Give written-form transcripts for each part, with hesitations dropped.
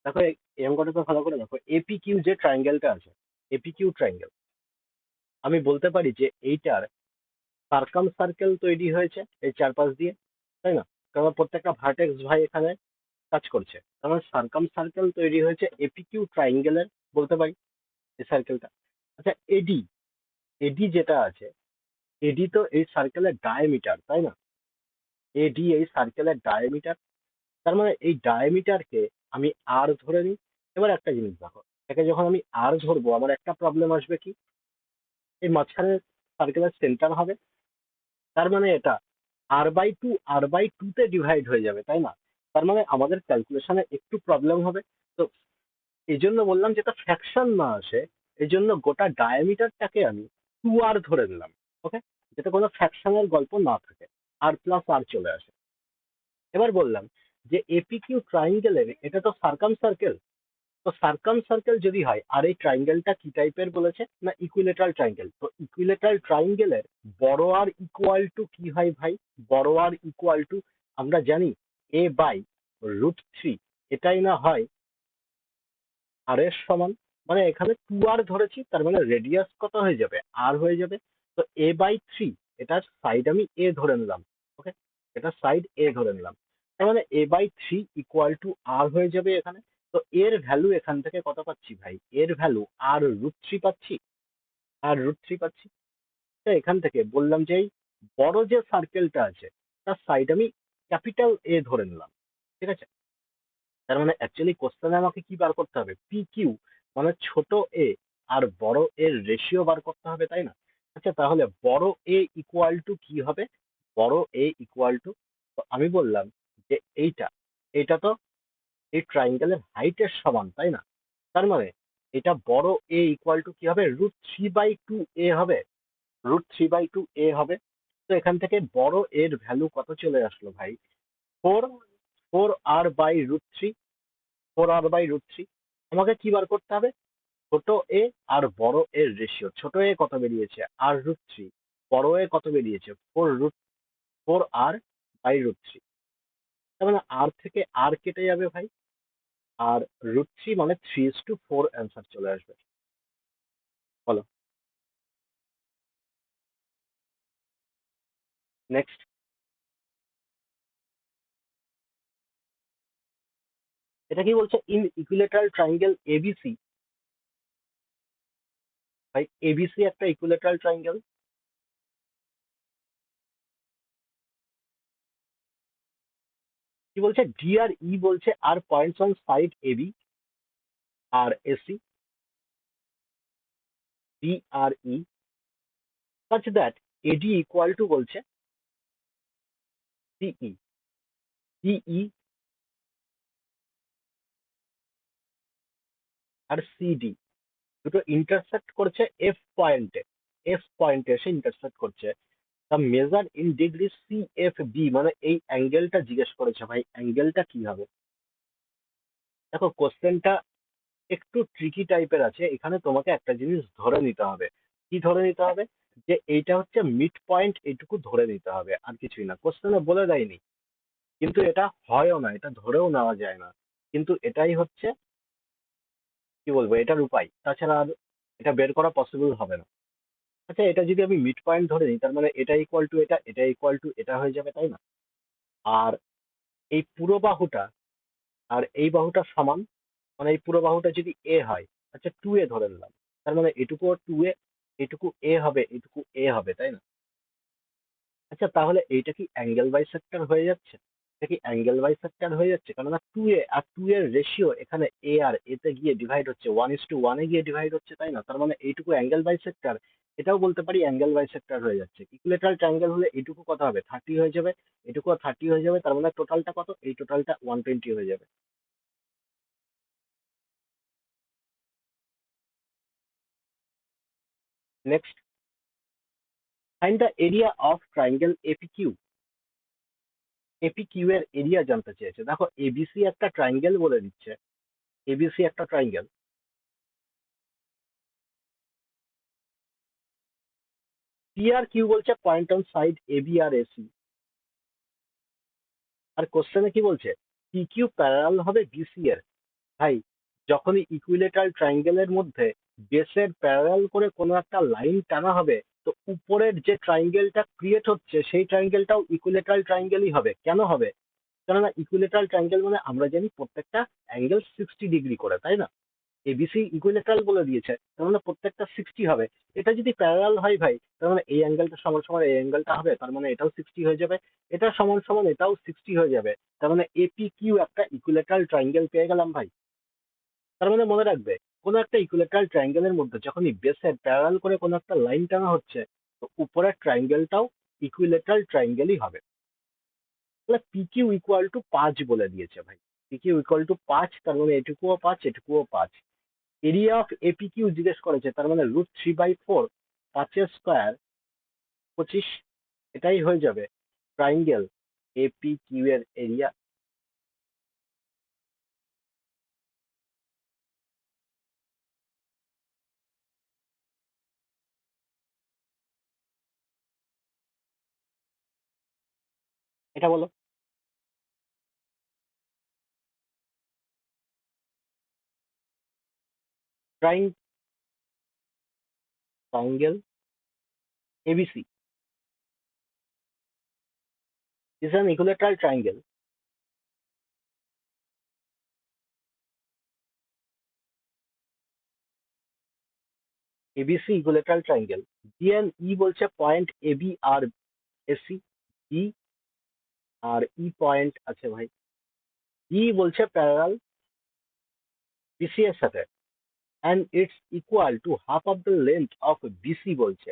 দেখো এই অঙ্কটাকে ভালো করে দেখো, এপি কিউ যে ট্রায়াঙ্গেলটা আছে, এপি কিউ ট্রায়াঙ্গেল, আমি বলতে পারি যে এইটার সার্কাম সার্কেল তৈরি হয়েছে এই চারপাশ দিয়ে, তাই না? কারণ প্রত্যেকটা ভার্টেক্স ভাই এখানে কাজ করছে, কারণ সার্কাম সার্কেল তৈরি হয়েছে এপি কিউ ট্রায়াঙ্গেলের, বলতে পারি এই সার্কেলটা। আচ্ছা, এডি, এডি যেটা আছে, এডি তো এই সার্কেলের ডায়ামিটার, তাই না? এডি এই সার্কেলের ডায়ামিটার, তার মানে এই ডায়ামিটারকে আমি আর ধরে নিই। এবার একটা জিনিস দেখো, এটাকে যখন আমি আর ধরবো আমার একটা প্রবলেম আসবে কি, এই মাঝখানে সার্কেলের সেন্টার হবে, তার মানে এটা আর বাই টু তে ডিভাইড হয়ে যাবে, তাই না? তার মানে আমাদের ক্যালকুলেশনে একটু প্রবলেম হবে। তো এই জন্য বললাম যেটা ফ্র্যাকশন না আসে, এই জন্য গোটা ডায়ামিটারটাকে আমি টু আর ধরে নিলাম। ওকে, যেটা কোনো ফ্র্যাকশনের গল্প না থাকে, আর প্লাস আর চলে আসে। এবার বললাম যে এপি কিউ ট্রাইঙ্গেলের এটা তো সার্কাম সার্কেল, তো সার্কাম সার্কেল যদি হয়, আর এই ট্রাইঙ্গেলটা কি টাইপের বলেছে না, ইকুইলেটারাল ট্রাইঙ্গেল, তো ইকুইলেটারাল ট্রাইঙ্গেলের বড় আর ইকুয়াল টু কি হয় ভাই? বড় আর ইকুয়াল টু আমরা জানি a/√3, এটাই না হয় আর এর সমান। মানে এখানে টু আর ধরেছি, তার মানে রেডিয়াস কত হয়ে যাবে? আর হয়ে যাবে। তো a/3, এটার সাইড আমি এ ধরে নিলাম। ওকে, এটা সাইড এ ধরে নিলাম, তার মানে a/3 ইকুয়াল টু আর হয়ে যাবে এখানে। তো এর ভ্যালু এখান থেকে কত পাচ্ছি ভাই? এর ভ্যালু আর√3 পাচ্ছি, আর√3 পাচ্ছি। তো এখান থেকে বললাম যে এই বড় যে সার্কেলটা আছে তার সাইড আমি ক্যাপিটাল এ ধরে নিলাম, ঠিক আছে? তার মানে অ্যাকচুয়ালি কোশ্চেনে আমাকে কি বার করতে হবে? পি কিউ, মানে ছোট এ আর বড় এর রেশিও বার করতে হবে, তাই না? আচ্ছা, তাহলে বড় এ ইকুয়াল টু কি হবে? বড় এ ইকুয়াল টু, তো আমি বললাম যে এইটা, এটা তো এই ট্রাইঙ্গেলের হাইটের সমান, তাই না? তার মানে এটা বড় এ ইকুয়াল টু কি হবে? √3/2a হবে, √3/2a হবে। তো এখান থেকে বড় এর ভ্যালু কত চলে আসলো ভাই? Four, 4r/√3, 4r/√3। আমাকে কি বার করতে হবে? ছোট এ আর বড় এর রেশিও। ছোট এ কত বেরিয়েছে? আর√3। বড় এ কত বেরিয়েছে? 4r/√3। তার মানে আর থেকে আর কেটে যাবে ভাই, আর √3 মানে 3:4 অ্যান্সার চলে আসবে। বলো, নেক্সট। এটা কি বলছে? ইন ইকুইলেটারাল ট্রায়াঙ্গেল এবিসি, ভাই এবিসি একটা ইকুইলেটারাল ট্রায়াঙ্গেল। কি বলছে? ডি আর ই বলছে আর পয়েন্টস অন সাইড এবি আর এসি, ডি আর E, such that AD equal to বলছে CE, CE আর সিডি দুটো ইন্টারসেক্ট করছে এফ পয়েন্টে, এফ পয়েন্টে এসে ইন্টারসেক্ট করছে। তা মেজার ইন ডিগ্রি CFB, মানে এই অ্যাঙ্গেলটা জিজ্ঞেস করেছে ভাই, অ্যাঙ্গেলটা কি হবে? দেখো কোশ্চেনটা একটু ট্রিকি টাইপের আছে, এখানে তোমাকে একটা জিনিস ধরে নিতে হবে। কি ধরে নিতে হবে? যে এইটা হচ্ছে মিড পয়েন্ট, এইটুকু ধরে নিতে হবে, আর কিছুই না। কোশ্চেনে বলে দেয়নি, কিন্তু এটা হয়ও না, এটা ধরেও নেওয়া যায় না, কিন্তু এটাই হচ্ছে কি বলবো, এটার উপায়, তাছাড়া আর এটা বের করা পসিবল হবে না। আচ্ছা, এটা যদি আমি মিড পয়েন্ট ধরে নিই, তার মানে এটা ইকুয়াল টু এটা, এটা ইকুয়াল টু এটা হয়ে যাবে, তাই না? আর এই পুরো বাহুটা আর এই বাহুটা সমান, মানে এই পুরো বাহুটা যদি এ হয়, আচ্ছা 2a ধরে নিলাম, তার মানে এটুকু 2a, এটুকু এ হবে, এটুকু এ হবে, তাই না? আচ্ছা, তাহলে এইটা কি অ্যাঙ্গেল বাইসেক্টর হয়ে যাচ্ছে? এটা কি অ্যাঙ্গেল বাইসেক্টর হয়ে যাচ্ছে? কেননা 2a আর 2 এর রেশিও এখানে এ আর এতে গিয়ে ডিভাইড হচ্ছে, 1:1 গিয়ে ডিভাইড হচ্ছে, তাই না? তার মানে এইটুকু অ্যাঙ্গেল বাইসেক্টর, এটাও বলতে পারি অ্যাঙ্গেল বাইসেক্টর হয়ে যাচ্ছে। ইকুইলেটারাল ট্রায়াঙ্গেল হলে এইটুকু কত হবে? 30 হয়ে যাবে, এটুকু 30 হয়ে যাবে, তার মানে টোটালটা কত? এই টোটালটা 120 হয়ে যাবে। Next, find the area of triangle APQ. APQ এর এরিয়া জানতে চেয়েছে। দেখো এবিসি একটা ট্রায়াঙ্গেল বলে দিচ্ছে, এবিসি একটা ট্রায়াঙ্গেল। পি আর কিউ বলছে পয়েন্ট অন সাইড এবি আর এসি, আর কোশ্চেনে কি বলছে? পি কিউ প্যারালাল হবে বিসি এর, ভাই যখনই ইকুইলেটারাল ট্রায়াঙ্গেলের মধ্যে বেসের প্যারালাল করে কোনো একটা লাইন টানা হবে, তো উপরের যে ট্রায়াঙ্গেলটা ক্রিয়েট হচ্ছে সেই ট্রায়াঙ্গেলটাও ইকুইলেটারাল ট্রায়াঙ্গেলই হবে। কেন হবে? কেননা ইকুইলেটারাল ট্রায়াঙ্গেল মানে আমরা জানি প্রত্যেকটা অ্যাঙ্গেল 60 ডিগ্রি করে, তাই না? এবিসি ইকুইলেটারাল বলে দিয়েছে, তার মানে প্রত্যেকটা 60 হবে। এটা যদি প্যারালাল হয় ভাই, তার মানে এই অ্যাঙ্গেলটা সমান সমান এই অ্যাঙ্গেলটা হবে, তার মানে এটাও 60 হয়ে যাবে। এটা সমান সমান এটাও 60 হয়ে যাবে। তার মানে এপি কিউ একটা ইকুইলেটারাল ট্রায়াঙ্গেল পেয়ে গেলাম ভাই। তার মানে মনে রাখবে, কোনো একটা ইকুইলেটারাল ট্রায়াঙ্গেলের মধ্যে যখনই বেসের প্যারালাল করে কোনো একটা লাইন টানা হচ্ছে, তো উপরের ট্রায়াঙ্গেলটাও ইকুইলেটারাল ট্রায়াঙ্গেলই হবে। তাহলে পি কিউ ইকুয়াল টু 5 বলে দিয়েছে ভাই। পি কিউ ইকুয়াল টু 5, তার মানে এটুকুও 5, এটুকুও 5। এরিয়া অফ এপি কিউ জিজ্ঞেস করেছে, তার মানে √3/4, 5 স্কোয়ার 25, এটাই হয়ে যাবে ট্রায়াঙ্গেল এপি কিউ এর এরিয়া। এটা বলো। Triangle ABC is an equilateral triangle. ABC equilateral triangle. D and E বলছে পয়েন্ট এ বি আর এসি, ই আর ই পয়েন্ট আছে ভাই। ই বলছে প্যারালাল বিসি এর সাথে, and it's equal to half of the length of BC বলছে।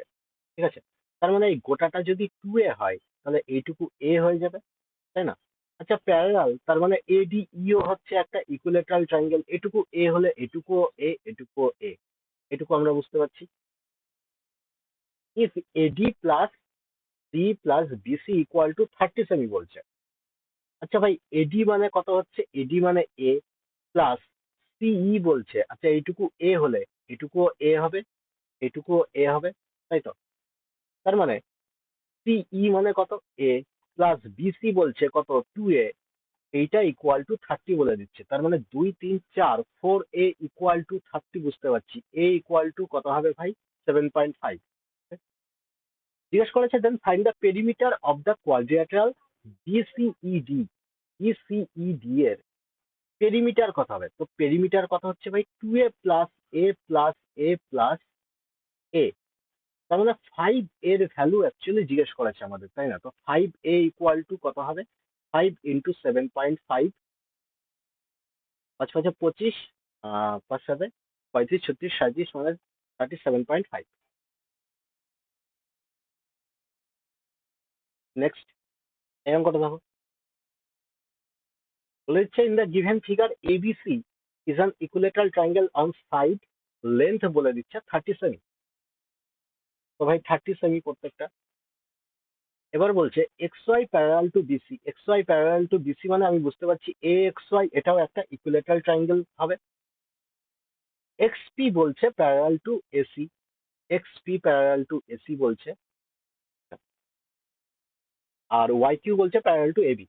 ঠিক আছে, তার মানে এই গোটাটা যদি 2A হয়, তাহলে এইটুকু এ হয়ে যাবে, তাই না? আচ্ছা, প্যারালাল তার মানে এডি ইও হচ্ছে একটা ইকুইলেটারাল ট্রায়াঙ্গেল। এটুকু এ হলে এটুকুও এ, এটুকুও এ, এটুকু আমরা বুঝতে পারছি। If AD plus C plus BC equal to 30 সেমি বলছে। আচ্ছা ভাই, এডি মানে কত হচ্ছে? এডি মানে এ প্লাস সিই বলছে। আচ্ছা, এইটুকু এ হলে এটুকুও এ হবে, এটুকুও এ হবে, তাই তো? তার মানে সিই মানে কত? এ প্লাস বিসি বলছে কত? 2A, এইটা ইকুয়াল টু 30 বলে দিচ্ছে। তার মানে 2 3 4 4A ইকুয়াল টু 30 বুঝতে পারছি। এ ইকুয়াল টু কত হবে ভাই? 7.5। জিজ্ঞেস করেছে then find the perimeter of the quadrilateral BCED. BCED এর পেরিমিটার কত হবে? তো পেরিমিটার কত হচ্ছে ভাই? 2A প্লাস এ প্লাস এ প্লাস এ। তার মানে 5 এর ভ্যালু অ্যাকচুয়ালি জিজ্ঞেস করেছে আমাদের, তাই না? তো 5A ইকুয়াল টু কত হবে? 5 ইন্টু 7.5, 5 5 25, 5 7 35 36 37 মানে 37.5। নেক্সট, এই অঙ্কটা দেখো। বলে দিচ্ছে in the given figure ABC is an equilateral triangle on side length বলে দিচ্ছে 30 সেমি। তো ভাই 30 সেমি প্রত্যেকটা। এবার বলছে X Y parallel to BC. X Y parallel to BC মানে আমি বুঝতে পারছি এ এক্স ওয়াই এটাও একটা ইকুইলেটারাল ট্রায়াঙ্গেল হবে। এক্স পি বলছে parallel to AC, X P parallel to AC বলছে, আর ওয়াই কিউ বলছে parallel to AB.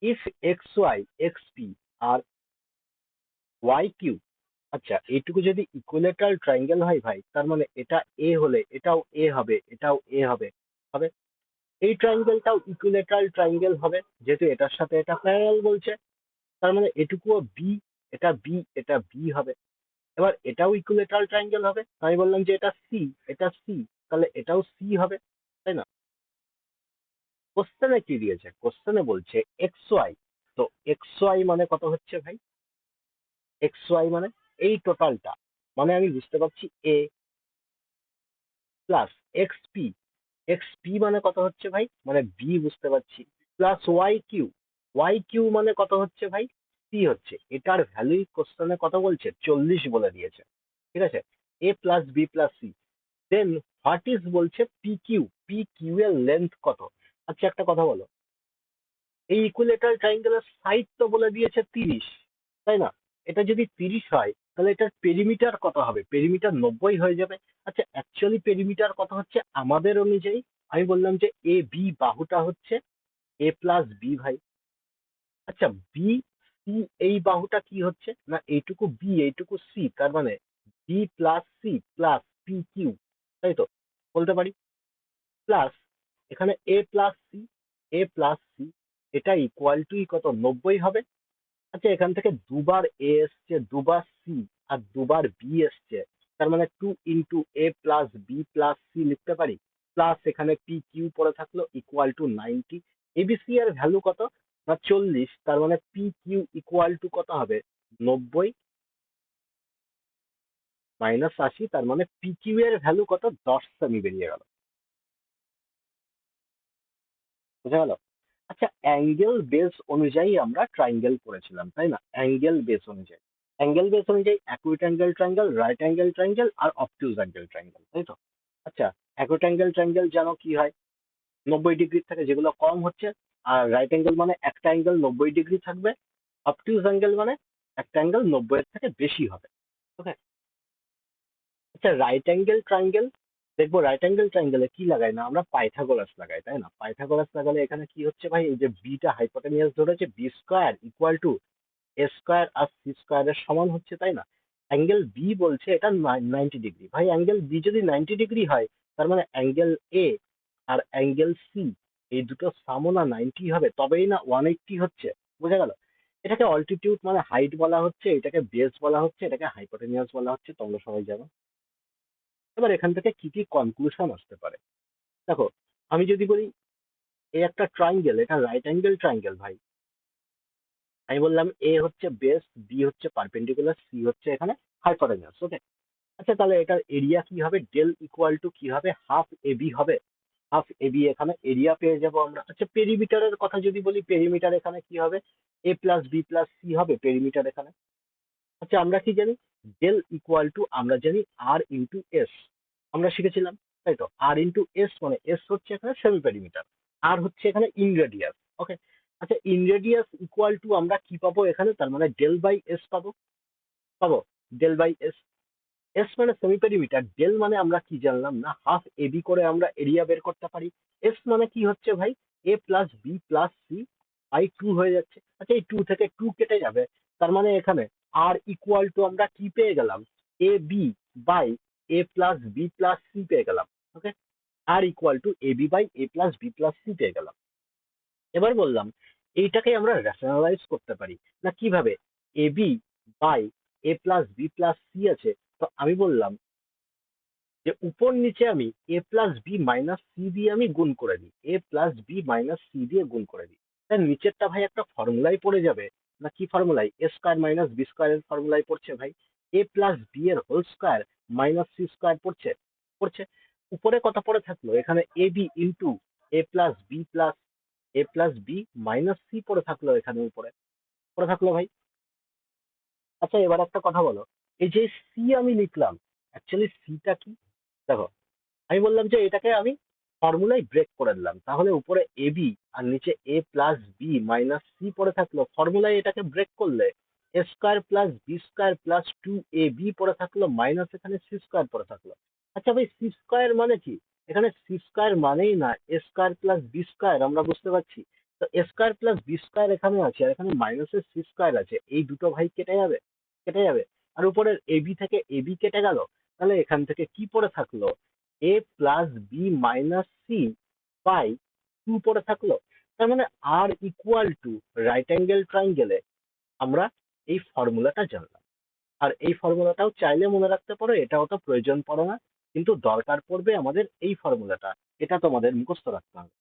If X Y X P আর ওয়াই কিউ, আচ্ছা এইটুকু যদি ইকুইলেটারাল ট্রায়াঙ্গেল হয় ভাই, তার মানে এটা এ হলে এটাও এ হবে, এটাও এ হবে, হবে। এই ট্রায়াঙ্গেলটাও ইকুইলেটারাল ট্রায়াঙ্গেল হবে, যেহেতু এটার সাথে এটা প্যারালাল বলছে। তার মানে এটুকুও বি, এটা বি, এটা বি হবে। এবার এটাও ইকুইলেটারাল ট্রায়াঙ্গেল হবে। আমি বললাম যে এটা সি, এটা সি, তাহলে এটাও সি হবে, তাই না? কোশ্চেনে কি দিয়েছে? কোশ্চেনে বলছে এক্স ওয়াই। তো এক্স ওয়াই মানে কত হচ্ছে ভাই? এক্স ওয়াই মানে এই টোটালটা, মানে আমি বুঝতে পারছি a plus x p. X p মানে কত হচ্ছে ভাই? মানে বি বুঝতে পারছি, plus y q. Y q মানে কত হচ্ছে ভাই? সি হচ্ছে। এটার ভ্যালুই কোশ্চেনে কত বলছে? 40 বলে দিয়েছে। ঠিক আছে, a plus B plus c. Then what is বলছে পি কিউ। পি কিউ এর লেন্থ কত? আচ্ছা একটা কথা বলো, এই ইকুইলেটারাল ট্রায়াঙ্গেলের সাইড তো বলে দিয়েছে 30, তাই না? এটা যদি 30 হয়, তাহলে এটার পেরিমিটার কত হবে? পেরিমিটার 90 হয়ে যাবে। আচ্ছা, অ্যাকচুয়ালি পেরিমিটার কত হচ্ছে আমাদের অনুযায়ী? আমি বললাম যে এ বি বাহুটা হচ্ছে এ প্লাস বি ভাই। আচ্ছা, বি সি এই বাহুটা কি হচ্ছে না এইটুকু বি এইটুকু সি, তার মানে B plus C plus P Q, তাই তো বলতে পারি। প্লাস এখানে এ প্লাস সি এটা ইকুয়াল টু কত 90 হবে। আচ্ছা এখান থেকে দুবার এ এসছে, দুবার সি আর দুবার বি এসছে, তার মানে 2 × a+b+c লিখতে পারি। প্লাস এখানে পি কিউ পড়ে থাকলো ইকুয়াল টু 90। এবিসি এর ভ্যালু কত না 40, তার মানে পি কিউ ইকুয়াল টু কত হবে 90 মাইনাস 80, তার মানে পি কিউ এর ভ্যালু কত 10 সেমি বেরিয়ে গেল। বুঝা গেল? আচ্ছা অ্যাঙ্গেল বেস অনুযায়ী আমরা ট্রাইঙ্গেল করেছিলাম তাই না, অ্যাঙ্গেল বেস অনুযায়ী acute angle triangle, right angle triangle আর অবটিউজ অ্যাঙ্গেল ট্রাইঙ্গেল, তাই তো। আচ্ছা অ্যাকুইট অ্যাঙ্গেল ট্রাইঙ্গেল যেন কি হয় 90 ডিগ্রি থেকে যেগুলো কম হচ্ছে, আর রাইট অ্যাঙ্গেল মানে একটা অ্যাঙ্গেল 90 ডিগ্রি থাকবে, অবটিউজ অ্যাঙ্গেল মানে একটা অ্যাঙ্গেল 90 এর থেকে বেশি হবে। ওকে। আচ্ছা রাইট অ্যাঙ্গেল ট্রাইঙ্গেল দেখবো, রাইট অ্যাঙ্গেল ট্রাইঙ্গেলে কি লাগাই না আমরা পাইথাগোরাস লাগাই তাই না। পাইথাগোরাস লাগালে এখানে কি হচ্ছে ভাই, এই যে বিটা হাইপোটেনিয়াস ধরেছে, B square equal to A square আর সি স্কোয়ারের সমান হচ্ছে তাই না। অ্যাঙ্গেল বি বলছে এটা 90 ডিগ্রি, ভাই অ্যাঙ্গেল বি যদি 90 ডিগ্রি হয় তার মানে অ্যাঙ্গেল এ আর অ্যাঙ্গেল সি এই দুটো সামনা 90 হবে, তবেই না 180 হচ্ছে। বোঝা গেল? এটাকে অল্টিটিউড মানে হাইট বলা হচ্ছে, এটাকে বেস বলা হচ্ছে, এটাকে হাইপোটেনিয়াস বলা হচ্ছে, তোমরা সবাই জানো। এবার এখান থেকে কি কি কনক্লুশন আসতে পারে দেখো, আমি যদি বলি এই একটা ট্রাইঙ্গেল, এটা রাইট অ্যাঙ্গেল ট্রাইঙ্গেল ভাই। আমি বললাম এ হচ্ছে বেস, বি হচ্ছে পারপেন্ডিকুলার, সি হচ্ছে এখানে হাইপোটেনিয়াস। ওকে। আচ্ছা তাহলে এটার এরিয়া কি হবে, ডেল ইকুয়াল টু কি হবে, হাফ এবি হবে। হাফ এবি এখানে এরিয়া পেয়ে যাব আমরা। আচ্ছা পেরিমিটারের কথা যদি বলি, পেরিমিটার এখানে কি হবে, a+b+c হবে পেরিমিটার এখানে। আচ্ছা আমরা কি জানি, ডেল ইকুয়াল টু আমরা জানি r × s, আমরা শিখেছিলাম তাই তো। r × s মানে s হচ্ছে এখানে সেমি পেরিমিটার, আর হচ্ছে এখানে ইন রেডিয়াস। ওকে। আচ্ছা ইন রেডিয়াস ইকুয়াল টু আমরা কি পাবো এখানে, তার মানে ডেল বাই এস পাবো। পাবো ডেল বাই এস। এস মানে সেমি পেরিমিটার, ডেল মানে আমরা কি জানলাম না হাফ এবি করে আমরা এরিয়া বের করতে পারি। এস মানে কি হচ্ছে ভাই, a+b+c/2 হয়ে যাচ্ছে। আচ্ছা এই 2 থেকে 2 কেটে যাবে, তার মানে এখানে আর ইকুয়াল টু আমরা কি পেয়ে গেলাম, এ বি বাই a+b+c পেয়ে গেলাম। ওকে। আর equal to AB by a+b+c পেয়ে গেলাম। এবার বললাম এইটাকে আমরা রেশনালাইজ করতে পারি না কিভাবে, এবি বাই a+b+c আছে, তো আমি বললাম যে উপর নিচে আমি a+b−c দিয়ে আমি গুণ করে দিই, a+b−c দিয়ে গুণ করে দিই। তার নিচেরটা ভাই একটা ফর্মুলাই পড়ে যাবে, না কি ফর্মুলাই, a² - b² এর ফর্মুলাই পড়ছে ভাই। a+b এর whole square minus C square পড়ছে, পড়ছে। উপরে কত পড়ে থাকলো এখানে, ab ইন্টু a+b+a+b−c পড়ে থাকলো এখানে উপরে, পড়ে থাকলো ভাই। আচ্ছা এবার একটা কথা বলো, এই যে সি আমি লিখলাম, অ্যাকচুয়ালি সিটা কি দেখো, আমি বললাম যে এটাকে আমি ফর্মুলায় ব্রেক করে দিলাম, তাহলে উপরে এবি আর নিচে a+b−c পড়ে থাকলো, ফর্মুলায় এটাকে ব্রেক করলে a² + b² + 2ab পড়ে থাকলো, মাইনাস এখানে c² পড়ে থাকলো। আচ্ছা ভাই c² মানে কি, এখানে c² মানেই না a² + b², আমরা বুঝতে পারছি। তো a² + b² এখানে আছে, আর এখানে মাইনাসের c² আছে, এই দুটো ভাই কেটে যাবে, কেটে যাবে। আর উপরের এবি থেকে এবি কেটে গেল, তাহলে এখান থেকে কি পড়ে থাকলো, a+b−c/2 পড়ে থাকলো। তার মানে আর ইকুয়াল টু রাইট অ্যাঙ্গেল ট্রাইঙ্গেলে আমরা এই ফর্মুলাটা জানলাম। আর এই ফর্মুলাটাও চাইলে মনে রাখতে পারো, এটাও তো প্রয়োজন পড়ে না, কিন্তু দরকার পড়বে আমাদের এই ফর্মুলাটা, এটা তোমাদের মুখস্থ রাখতে হবে।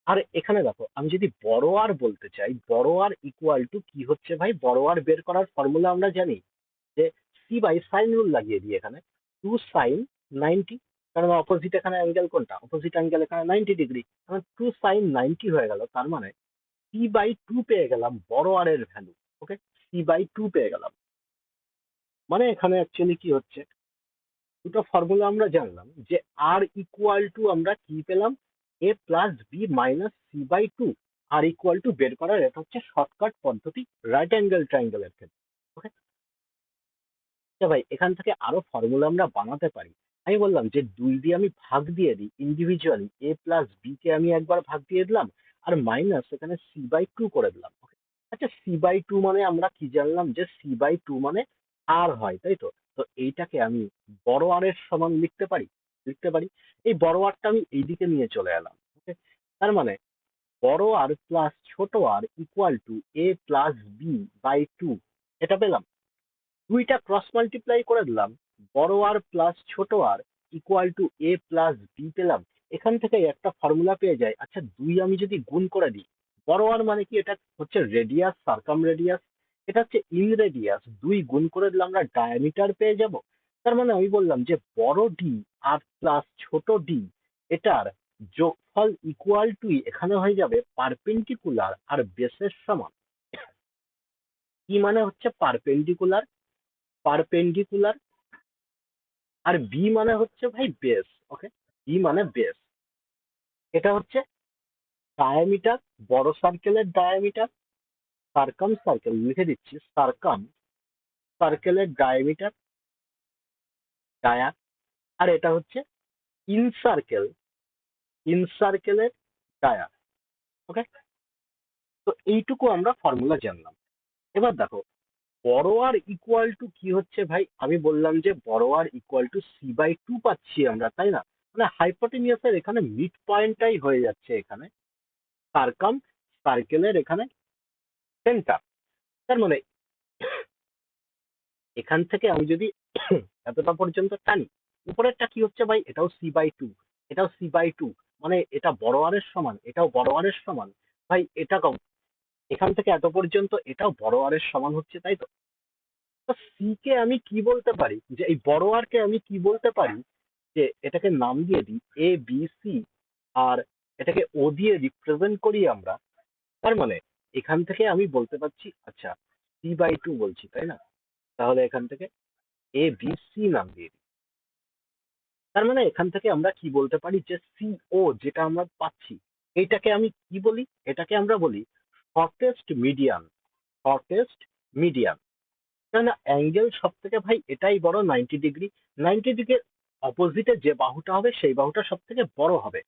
আর এখানে দেখো আমি যদি বড় আর বলতে চাই, বড় আর ইকুয়াল টু কি হচ্ছে ভাই, বড় আর বের করার ফর্মুলা আমরা জানি যে c/sin রুল লাগিয়ে দিই এখানে, 2sin 90, কারণ অপোজিট এখানে অ্যাঙ্গেল কোনটা, অপোজিট অ্যাঙ্গেল এখানে 90 ডিগ্রি, কারণ 2sin 90 হয়ে গেল, তার মানে c/2 পেয়ে গেলাম বড় আর এর ভ্যালু। ওকে। c/2 পেয়ে গেলাম, মানে এখানে অ্যাকচুয়ালি কি হচ্ছে, দুটো ফর্মুলা আমরা জানলাম যে আর ইকুয়াল টু আমরা কি পেলাম, a+b−c/2। আর ইকুয়াল টু বের করার এটা হচ্ছে শর্টকাট পদ্ধতি রাইট অ্যাঙ্গেল ট্রাইঙ্গেলের ক্ষেত্রে। ওকে। আচ্ছা ভাই এখান থেকে আরো ফর্মুলা আমরা বানাতে পারি। আমি বললাম যে 2 দিয়ে আমি ভাগ দিয়ে দিই ইন্ডিভিজুয়ালি, a+b কে আমি একবার ভাগ দিয়ে দিলাম, আর মাইনাস এখানে c/2 করে দিলাম। আচ্ছা, c/2 মানে আমরা কি জানলাম যে c/2 মানে আর হয়, তাই তো? তো এইটাকে আমি বড় আর এর সমান লিখতে পারি। এই বড় আরটা আমি এইদিকে নিয়ে চলে এলাম। ওকে, তার মানে বড় আর প্লাস ছোট r equal to a plus b by two, এটা পেলাম। দুইটা ক্রস মাল্টিপ্লাই করে দিলাম, বড় আর প্লাস ছোট r equal to a plus b পেলাম। এখান থেকে একটা ফর্মুলা পেয়ে যাই। আচ্ছা, দুই আমি যদি গুণ করে দিই, বড় আর মানে কি, এটা হচ্ছে রেডিয়াস, সার্কাম রেডিয়াস, এটা হচ্ছে ইন রেডিয়াস, দুই গুণ করে দিলে আমরা ডায়ামিটার পেয়ে যাব। তার মানে আমি বললাম যে বড় ডি আর প্লাস ছোট ডি, এটার যোগফল ইকুয়াল টু এখানে হয়ে যাবে পারপেন্ডিকুলার আর বেসের সমান। কি মানে হচ্ছে পারপেন্ডিকুলার, পারপেন্ডিকুলার আর বি মানে হচ্ছে ভাই বেস। ওকে, বি মানে বেস। এটা হচ্ছে ডায়ামিটার, বড় সার্কেলের ডায়ামিটার, সার্কাম সার্কেল লিখে দিচ্ছি, সার্কাম সার্কেলের ডায়ামিটার, ডায়া। আর এটা হচ্ছে ইন সার্কেল, ইন সার্কেলের ডায়া। ওকে, তো এইটুকু আমরা ফর্মুলা জানলাম। এবার দেখো, বড় আর ইকুয়াল টু কি হচ্ছে ভাই, আমি বললাম যে বড় আর ইকুয়াল টু c/2 পাচ্ছি আমরা, তাই না? মানে হাইপোটেনিয়াসের এখানে মিড পয়েন্টটাই হয়ে যাচ্ছে এখানে সার্কাম সার্কেলের এখানে সেন্টার। তার মানে এখান থেকে আমি যদি এতটা পর্যন্ত টানি, উপরেরটা কি হচ্ছে ভাই, এটাও c/2, এটাও c/2, মানে এটা বড় আর এর সমান, এটাও বড় আর এর সমান। ভাই এটা কম, এখান থেকে এত পর্যন্ত এটাও বড় আর এর সমান হচ্ছে, তাই তো? তো সি কে আমি কি বলতে পারি, যে এই বড় আর কে আমি কি বলতে পারি, যে এটাকে নাম দিয়ে দিই a b c, আর এটাকে ও দিয়ে রিপ্রেজেন্ট করি আমরা। তার মানে এখান থেকে আমি বলতে পারছি, আচ্ছা c/2 বলছি, তাই না? তাহলে এখান থেকে a b c নাম দিয়ে দিই। তার মানে এখান থেকে আমরা কি বলতে পারি, যে CO যেটা আমরা পাচ্ছি, এটাকে আমি কি বলি, এটাকে আমরা বলি শর্টেস্ট মিডিয়ান, শর্টেস্ট মিডিয়ান। কেন, অ্যাঙ্গেল সব থেকে ভাই এটাই বড়, 90 ডিগ্রি। 90 ডিগ্রির অপোজিটে যে বাহুটা হবে সেই বাহুটা সব থেকে বড় হবে।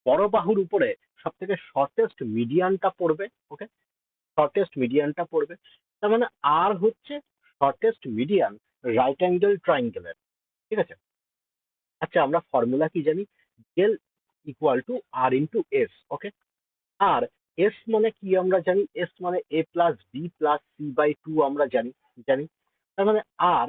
বড় বাহুর উপরে সব থেকে শর্টেস্ট মিডিয়ানটা পড়বে। ওকে, শর্টেস্ট মিডিয়ানটা পড়বে। তার মানে আর হচ্ছে শর্টেস্ট মিডিয়ান রাইট অ্যাঙ্গেল ট্রাইঙ্গেলের। ঠিক আছে? আচ্ছা, আমরা ফর্মুলা কি জানি, del equal to R into S. Okay, আর এস মানে কি আমরা জানি, এস মানে a plus B plus c/2 আমরা জানি, জানি। তার মানে আর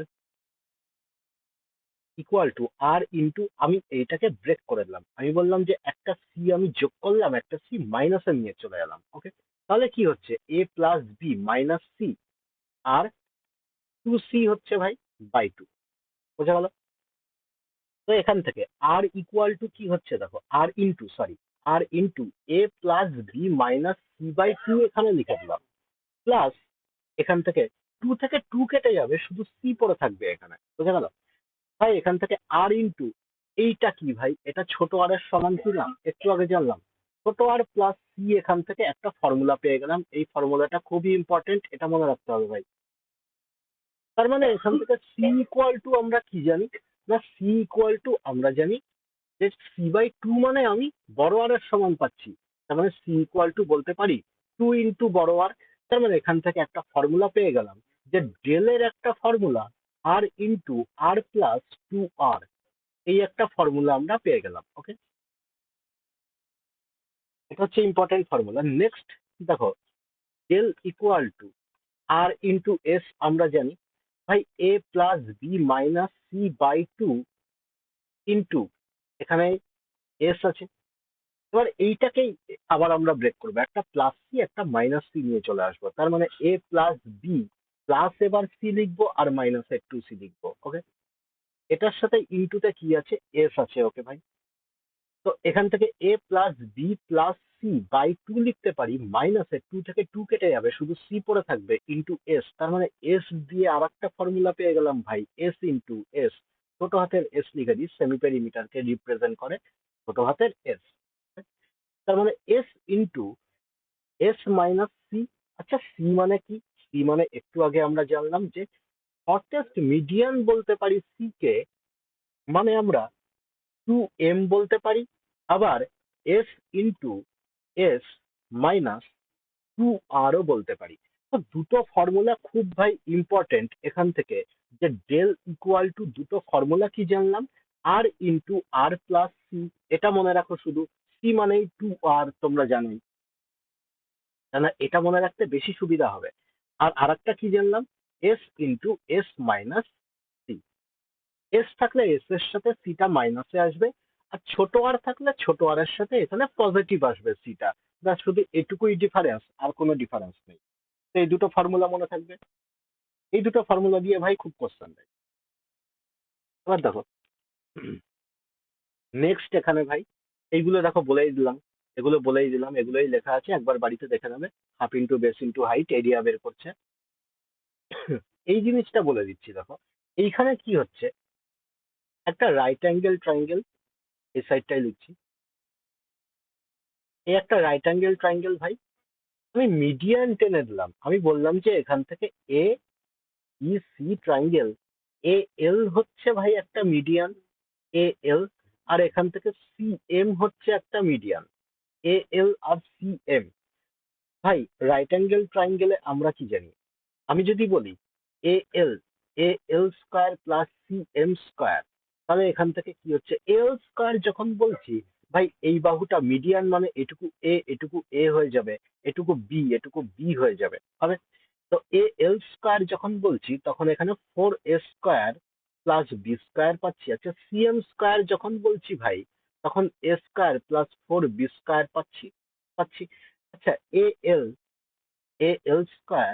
ইকুয়াল টু আর ইন্টু, আমি এইটাকে ব্রেক করে দিলাম, আমি বললাম যে একটা সি আমি যোগ করলাম, একটা সি মাইনাসে নিয়ে চলে এলাম। ওকে, তাহলে কি হচ্ছে, a plus B minus C, আর 2c হচ্ছে ভাই বাই টু। বোঝা গেল? তো এখান থেকে আর ইকুয়াল টু কি হচ্ছে, দেখো, r into, sorry, r into a plus B minus c/2 এখানে লিখে দিলাম, প্লাস এখান থেকে 2 থেকে 2 কেটে যাবে, শুধু সি পড়ে থাকবে এখানে। বোঝা গেল ভাই? এখান থেকে আর ইন্টু, এইটা কি ভাই, এটা ছোট আর এর সমান কি না, একটু আগে জানলাম, ছোট আর প্লাস সি। এখান থেকে একটা ফর্মুলা পেয়ে গেলাম, এই ফর্মুলাটা খুবই ইম্পর্টেন্ট, এটা মনে রাখতে হবে ভাই। তার মানে এখান থেকে সি ইকুয়াল টু আমরা কি জানি, না সি ইকুয়াল টু আমরা জানি যে c/2 মানে আমি বড় আর এর সমান পাচ্ছি। তার মানে সি ইকুয়াল টু বলতে পারি 2 ইন্টু বড় আর। তার মানে এখান থেকে একটা ফর্মুলা পেয়ে গেলাম, যে ডেলের একটা ফর্মুলা আর ইন্টু আর প্লাস 2r, এই একটা ফর্মুলা আমরা পেয়ে গেলাম। ওকে, এটা হচ্ছে ইম্পর্টেন্ট ফর্মুলা। নেক্সট দেখো, del equal to R into S আমরা জানি ভাই, a plus B minus c/2 into, এখানে এস আছে। এবার এইটাকেই আবার আমরা ব্রেক করবো, একটা প্লাস সি একটা মাইনাস সি নিয়ে চলে আসবো। তার মানে a প্লাস বি প্লাস এবার সি লিখবো আর মাইনাস এ 2c লিখবো। ওকে, এটার সাথে ইনটুতে কি আছে, এস আছে। ওকে ভাই, তো এখান থেকে a plus B plus C by two লিখতে পারি, মাইনাস এ 2 থেকে 2 কেটে যাবে, শুধু সি পড়ে থাকবে, ইন্টু এস। তার মানে এস দিয়ে আর একটা ফর্মুলা পেয়ে গেলাম ভাই, এস ইন্টু এস, ছোট হাতের এস লিখে দিই, সেমি পেরিমিটারকে রিপ্রেজেন্ট করে ছোট হাতের এস। তার মানে S into S minus C. আচ্ছা, সি মানে কি, সি মানে একটু আগে আমরা জানলাম যে শর্টেস্ট মিডিয়ান বলতে পারি সি কে, মানে আমরা 2m বলতে পারি, আবার এস ইন্টু এস মাইনাস 2rও বলতে পারি। তো দুটো ফর্মুলা খুব ভাই ইম্পর্টেন্ট এখান থেকে, যে ডেল ইকুয়াল টু দুটো ফর্মুলা কি জানলাম, আর ইন্টু আর প্লাস সি। এটা মনে রাখো, শুধু সি মানেই টু আর, তোমরা জানোই, না এটা মনে রাখতে বেশি সুবিধা হবে। আর আরেকটা কি জানলাম, S into S minus C. S থাকলে এস এর সাথে সিটা মাইনাসে আসবে, আর ছোট আর থাকলে ছোট আর এর সাথে এখানে পজিটিভ আসবে সিটা। ব্যাস, শুধু এটুকুই ডিফারেন্স, আর কোনো ডিফারেন্স নেই। তো এই দুটো ফর্মুলা মনে থাকবে। এই দুটো ফর্মুলা দিয়ে ভাই খুব কোশ্চেন দেয়। এবার দেখো, নেক্সট এখানে ভাই এইগুলো দেখো বলেই দিলাম, এগুলো বলেই দিলাম, এগুলোই লেখা আছে, একবার বাড়িতে দেখে নেবে। Half into base into height area বের করছে। এই জিনিসটা বলে দিচ্ছি দেখো, এইখানে কি হচ্ছে, একটা রাইট অ্যাঙ্গেল ট্রায়াঙ্গেল, এই সাইডটাই লিখছি, এই একটা রাইট অ্যাঙ্গেল ট্রায়াঙ্গেল ভাই, আমি মিডিয়ান টেনে দিলাম। আমি বললাম যে এখান থেকে এ ই সি ট্রায়াঙ্গেল, এ এল হচ্ছে ভাই একটা মিডিয়ান, এ এল, আর এখান থেকে সি এম হচ্ছে একটা মিডিয়ান, এ এল আর সি এম। ভাই রাইট অ্যাঙ্গেল ট্রায়াঙ্গেলে আমরা কি জানি, আমি যদি বলি A L, A L square plus C M square, তাহলে এখান থেকে কি হচ্ছে, এল স্কোয়ার যখন বলছি ভাই, এই বাহুটা মিডিয়ান মানে এটুকু এ, এটুকু এ হয়ে যাবে, এটুকু বি, এটুকু বি হয়ে যাবে, হবে। তো এ এল স্কোয়ার যখন বলছি তখন এখানে ফোর এ স্কোয়ার প্লাস বি স্কোয়ার পাচ্ছি। আচ্ছা সি এম স্কোয়ার যখন বলছি ভাই, তখন a square plus four B square পাচ্ছি, পাচ্ছি। আচ্ছা A L, A L square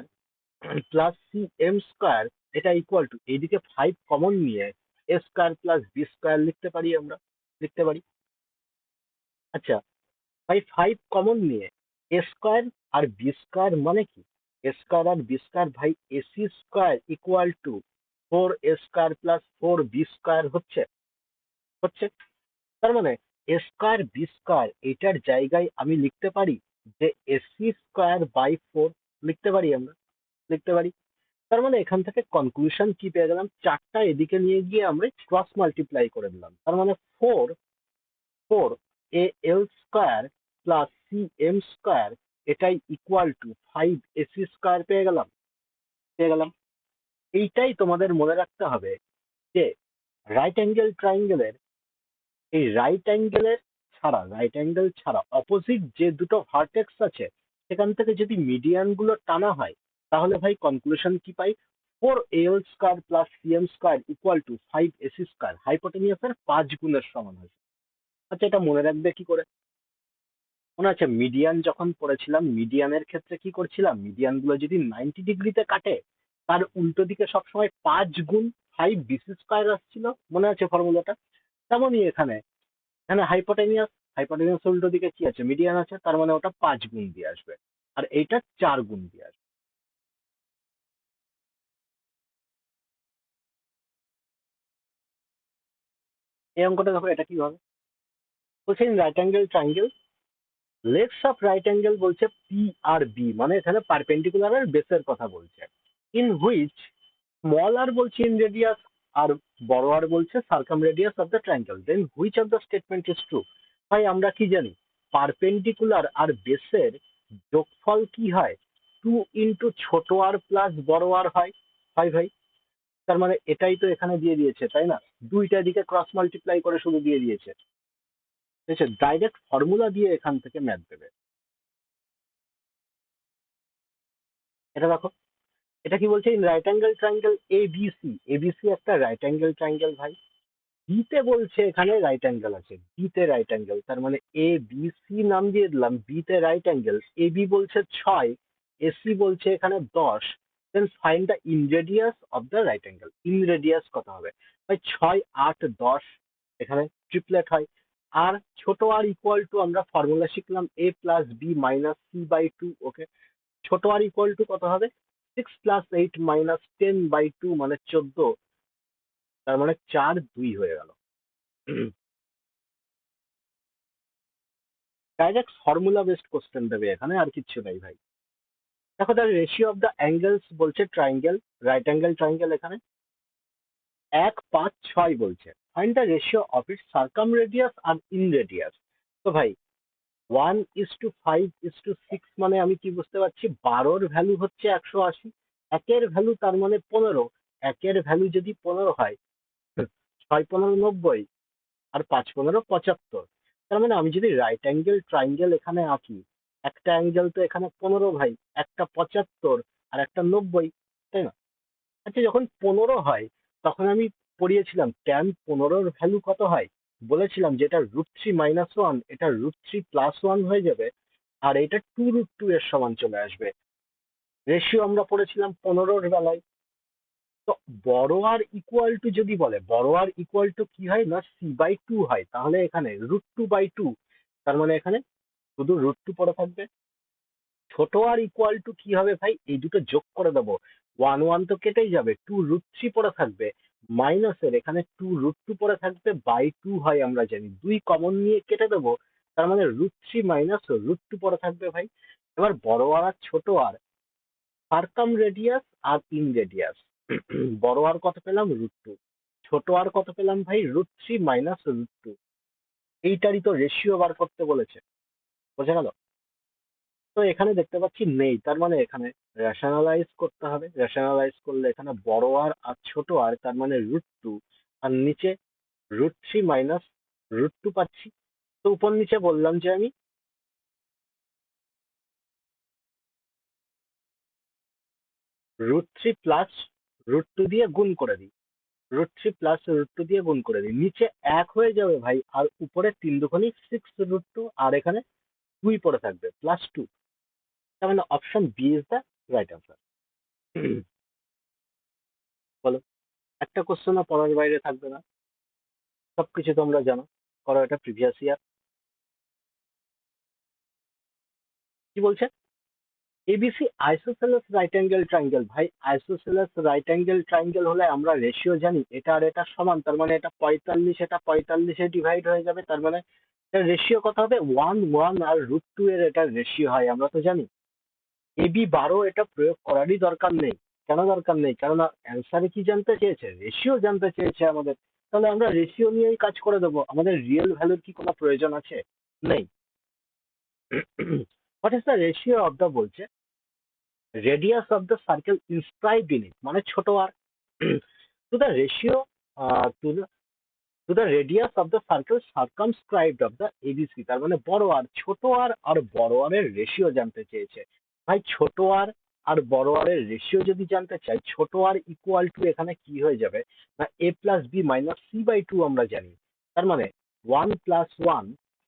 plus C M square, এটা ইকুয়াল টু, এইদিকে ফাইভ কমন নিয়ে এ স্কোয়ার প্লাস বি স্কোয়ার লিখতে পারি আমরা, লিখতে পারি। আচ্ছা ভাই ফাইভ কমন নিয়ে এ স্কোয়ার আর বি স্কোয়ার মানে কি, এ স্কোয়ার আর বি স্কোয়ার ভাই, AC square equal to four A square plus four B square হচ্ছে, হচ্ছে। তার মানে এ স্কোয়ার বি স্কোয়ার এটার জায়গায় আমি লিখতে পারি যে এসি স্কোয়ার বাই ফোর, লিখতে পারি আমরা, লিখতে পারি। তার মানে এখান থেকে কনক্লুশন কি পেয়ে গেলাম, চারটা এদিকে নিয়ে গিয়ে আমরা ক্রস মাল্টিপ্লাই করে দিলাম, তার মানে four, four A L square plus C M square, এটাই equal to five AC square পেয়ে গেলাম, পেয়ে গেলাম। এইটাই তোমাদের মনে রাখতে হবে যে রাইট অ্যাঙ্গেল ট্রায়াঙ্গেলের, এই রাইট অ্যাঙ্গেলের ছাড়া, রাইট অ্যাঙ্গেল ছাড়া অপোজিট যে দুটো ভার্টেক্স আছে সেখান থেকে যদি মিডিয়ান গুলো টানা হয়, তাহলে ভাই কনক্লুশন কি পাই, four L square plus C M square equal to five AC square, হাইপোটেনিয়াসের 5 গুণের সমান হয়। আচ্ছা এটা মনে রাখবে কি করে, মনে আছে মিডিয়ান যখন পড়েছিলাম, মিডিয়ানের ক্ষেত্রে কি করছিলাম, মিডিয়ান গুলো যদি 90 ডিগ্রিতে কাটে, তার উল্টো দিকে সবসময় 5 গুণ ফাইভ বিসি স্কোয়ার আসছিল, মনে আছে ফর্মুলাটা। তেমনই এখানে, এখানে হাইপোটেনিয়াস, হাইপোটেনিয়াস উল্টো দিকে কি আছে, মিডিয়ান আছে, তার মানে ওটা 5 গুণ দিয়ে আসবে, আর এইটা 4 গুণ দিয়ে আসবে। এই অঙ্কটা দেখো, এটা কি হবে, বলছে right angle triangle, legs of right angle বলছে পি আর বি, মানে এখানে পারপেন্ডিকুলার আর বেসের কথা বলছে, ইন হুইচ স্মল আর বলছে ইন রেডিয়াস, আর বড় আর বলছে circumradius of the triangle, then which of the statement is true. ভাই আমরা কি জানি, পারপেন্ডিকুলার আর বেসের যোগফল কি হয়, টু ইন্টু ছোট আর প্লাস বড় আর হয়, হয় ভাই। তার মানে এটাই তো এখানে দিয়ে দিয়েছে, তাই না, দুইটা দিকে ক্রস মাল্টিপ্লাই করে শুধু দিয়ে দিয়েছে, ঠিক আছে, ডাইরেক্ট ফর্মুলা দিয়ে এখান থেকে ম্যাথ দেবে। এটা দেখো, এটা কি বলছে, in right angle triangle ABC, ABC একটা রাইট অ্যাঙ্গেল ট্রায়াঙ্গেল ভাই, বিতে বলছে এখানে রাইট অ্যাঙ্গেল আছে, বিতে রাইট অ্যাঙ্গেল, তার মানে এ বি সি নাম দিয়ে দিলাম, বিতে রাইট অ্যাঙ্গেল, এ বি বলছে 6, এসি বলছে এখানে 10, then find the inradius of the right angle. Inradius কত হবে ভাই, 6 8 10, এখানে ট্রিপলেট হয়। আর ছোট আর ইকুয়াল টু আমরা ফর্মুলা শিখলাম, a plus B minus c by two, okay. ছোট আর ইকুয়াল টু কত হবে, 6 + 8 - 10/2 মানে 14, তার মানে 4 2 হয়ে গেল। ডাইরেক্ট ফর্মুলা বেসড কোশ্চেন দেবে এখানে, আর কিচ্ছু নেই ভাই। দেখো the ratio of the angles বলছে ট্রায়াঙ্গেল, রাইট অ্যাঙ্গেল ট্রায়াঙ্গেল, এখানে 1 5 6 বলছে, find the ratio of its circumradius আর ইন রেডিয়াস। তো ভাই 1:5:6 মানে আমি কি বুঝতে পারছি, 12-র ভ্যালু হচ্ছে 180, একের ভ্যালু তার মানে 15, একের ভ্যালু যদি 15 হয়, 6×15 90, আর 5×15 75। তার মানে আমি যদি রাইট অ্যাঙ্গেল ট্রাইঙ্গেল এখানে আঁকি, একটা অ্যাঙ্গেল তো এখানে 15 ভাই, একটা 75 আর একটা 90, তাই না? আচ্ছা, যখন 15 হয় তখন আমি পড়িয়েছিলাম ট্যান 15-র ভ্যালু কত হয়, বলেছিলাম যে এটা √3 - 1, এটা √3 + 1 হয়ে যাবে, আর এটা 2√2 এর সমান চলে আসবে। রেশিও আমরা পড়েছিলাম 15-র বেলায়। তো বড় আর ইকুয়াল টু যদি বলে, বড় আর ইকুয়াল টু কি হয় না, c/2 হয়, তাহলে এখানে √2/2, তার মানে এখানে শুধু √2 পড়ে থাকবে। ছোট আর ইকুয়াল টু কি হবে ভাই, এই দুটো যোগ করে দেবো, 1 1 তো কেটেই যাবে, 2√3 পড়ে থাকবে, মাইনাসের এখানে 2√2 পড়ে থাকবে, বাই 2 হয় আমরা জানি, 2 কমন নিয়ে কেটে দেবো, তার মানে √3 - √2 পড়ে থাকবে ভাই। এবার বড় আর ছোট আর, সার্কাম রেডিয়াস আর ইন রেডিয়াস, বড় আর কত পেলাম, √2, ছোট আর কত পেলাম ভাই, √3 - √2, এইটারই তো রেশিও বার করতে বলেছে, বোঝা গেল? তো এখানে দেখতে পাচ্ছি নেই, তার মানে এখানে রেশনালাইজ করতে হবে, রেশনালাইজ করলে এখানে বড় আর আর ছোট আর, তার মানে √2, আর নিচে √3 - √2 পাচ্ছি। তো উপর নিচে বললাম যে আমি √3 প্লাস √2 দিয়ে গুণ করে দিই, √3 প্লাস √2 দিয়ে গুণ করে দিই, নিচে 1 হয়ে যাবে ভাই, আর উপরে 3×6 √2, আর এখানে 2 পড়ে থাকবে, +2। তার মানে option B is the right answer. বলো, একটা কোশ্চেনও পড়ার বাইরে থাকবে না, সবকিছু তোমরা জানো, করো এটা প্রিভিয়াস ইয়ার। কি বলছে, এবিসি আইসোসেলেস রাইট অ্যাঙ্গেল ট্রায়াঙ্গেল, ভাই আইসোসেলেস রাইট অ্যাঙ্গেল ট্রায়াঙ্গেল হলে আমরা রেশিও জানি, এটা আর এটা সমান, তার মানে এটা 45, এটা 45-এ ডিভাইড হয়ে যাবে, তার মানে এটার রেশিও কত হবে, 1 1, আর √2 এর এটা রেশিও হয়, আমরা তো জানি। AB 12 এটা প্রয়োগ করারই দরকার নেই। কেন দরকার নেই, কারণ অ্যান্সারে কি জানতে চেয়েছে, রেশিও জানতে চেয়েছে আমাদের, তাহলে আমরা রেশিও নিয়েই কাজ করে দেবো, আমাদের রিয়েল ভ্যালুর কি কোনো প্রয়োজন আছে, নেই। What is the ratio of the, বলছে radius of the circle inscribed in it, মানে ছোট r, to the ratio, to the radius of the circle circumscribed of the ABC, তার মানে বড় আর, ছোট আর আর বড় আর এর রেশিও জানতে চেয়েছে। ভাই ছোট আর আর বড় আর এর রেশিও যদি জানতে চাই, ছোট আর ইকুয়াল টু এখানে কি হয়ে যাবে না, a+b - c/2 আমরা জানি, তার মানে 1+1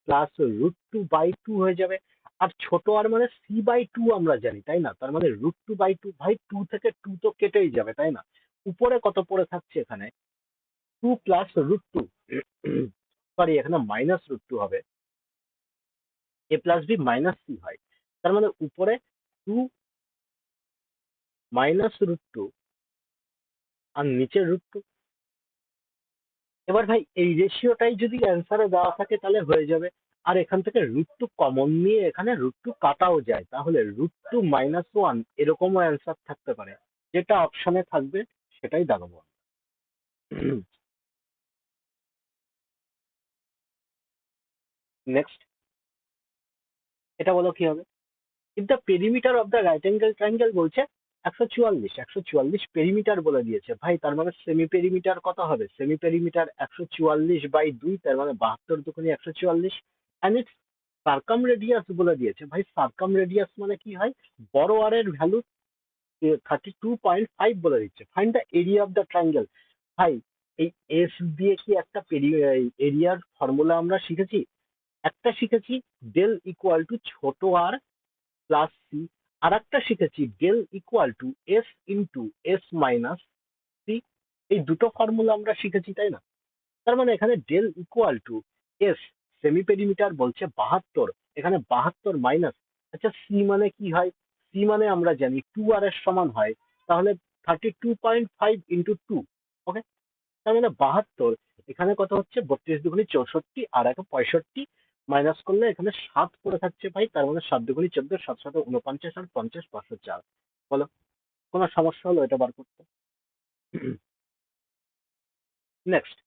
+√2/2 হয়ে যাবে। আর ছোট আর মানে c/2 আমরা জানি, তাই না, তার মানে √2/2, ভাই 2 থেকে 2 তো কেটেই যাবে, তাই না, উপরে কত পড়ে থাকছে এখানে, 2 +√2, সরি এখানে -√2 হবে, a+b - c হয়, তার মানে উপরে 2 -√2 আর নিচে √2। এবার ভাই এই রেশিওটাই যদি অ্যান্সারে দেওয়া থাকে তাহলে হয়ে যাবে, আর এখান থেকে √2 কমন নিয়ে এখানে √2 কাটাও যায়, তাহলে √2 - 1 এরকমও অ্যান্সার থাকতে পারে, যেটা অপশনে থাকবে সেটাই দাগাবো। নেক্সট, এটা বলো কি হবে, if the perimeter of the right angle triangle, বলছে 144, পেরিমিটার বলে দিয়েছে ভাই, তার মানে সেমি পেরিমিটার কত হবে, সেমি পেরিমিটার 144/2, তার মানে 72×2 = 144, অ্যান্ড ইটস সার্কাম রেডিয়াস বলে দিয়েছে, ভাই সার্কাম রেডিয়াস মানে কি হয়, বড় আর এর ভ্যালু 32.5 বলে দিচ্ছে, find the area of the triangle. ভাই এই এস দিয়ে কি একটা এরিয়ার ফর্মুলা আমরা শিখেছি, একটা শিখেছি ডেল ইকুয়াল টু ছোট আর প্লাস সি, আর একটা শিখেছি del equal to S into S minus C, এই দুটো ফর্মুলা আমরা শিখেছি, তাই না, তার মানে এখানে del equal to S, semiperimeter বলছে 72, এখানে 72 মাইনাস, আচ্ছা সি মানে কি হয়, সি মানে আমরা জানি 2 আর এর সমান হয়, তাহলে 32.5 × 2, ওকে, তার মানে 72, এখানে কত হচ্ছে, 32×2 = 64, আর একটা 65 মাইনাস করলে এখানে 7 পড়ে থাকছে ভাই, তার মানে 7×2 = 14, 7×7 = 49, আর 50 504। বলো, কোনো সমস্যা হলো এটা বার করতে? Next,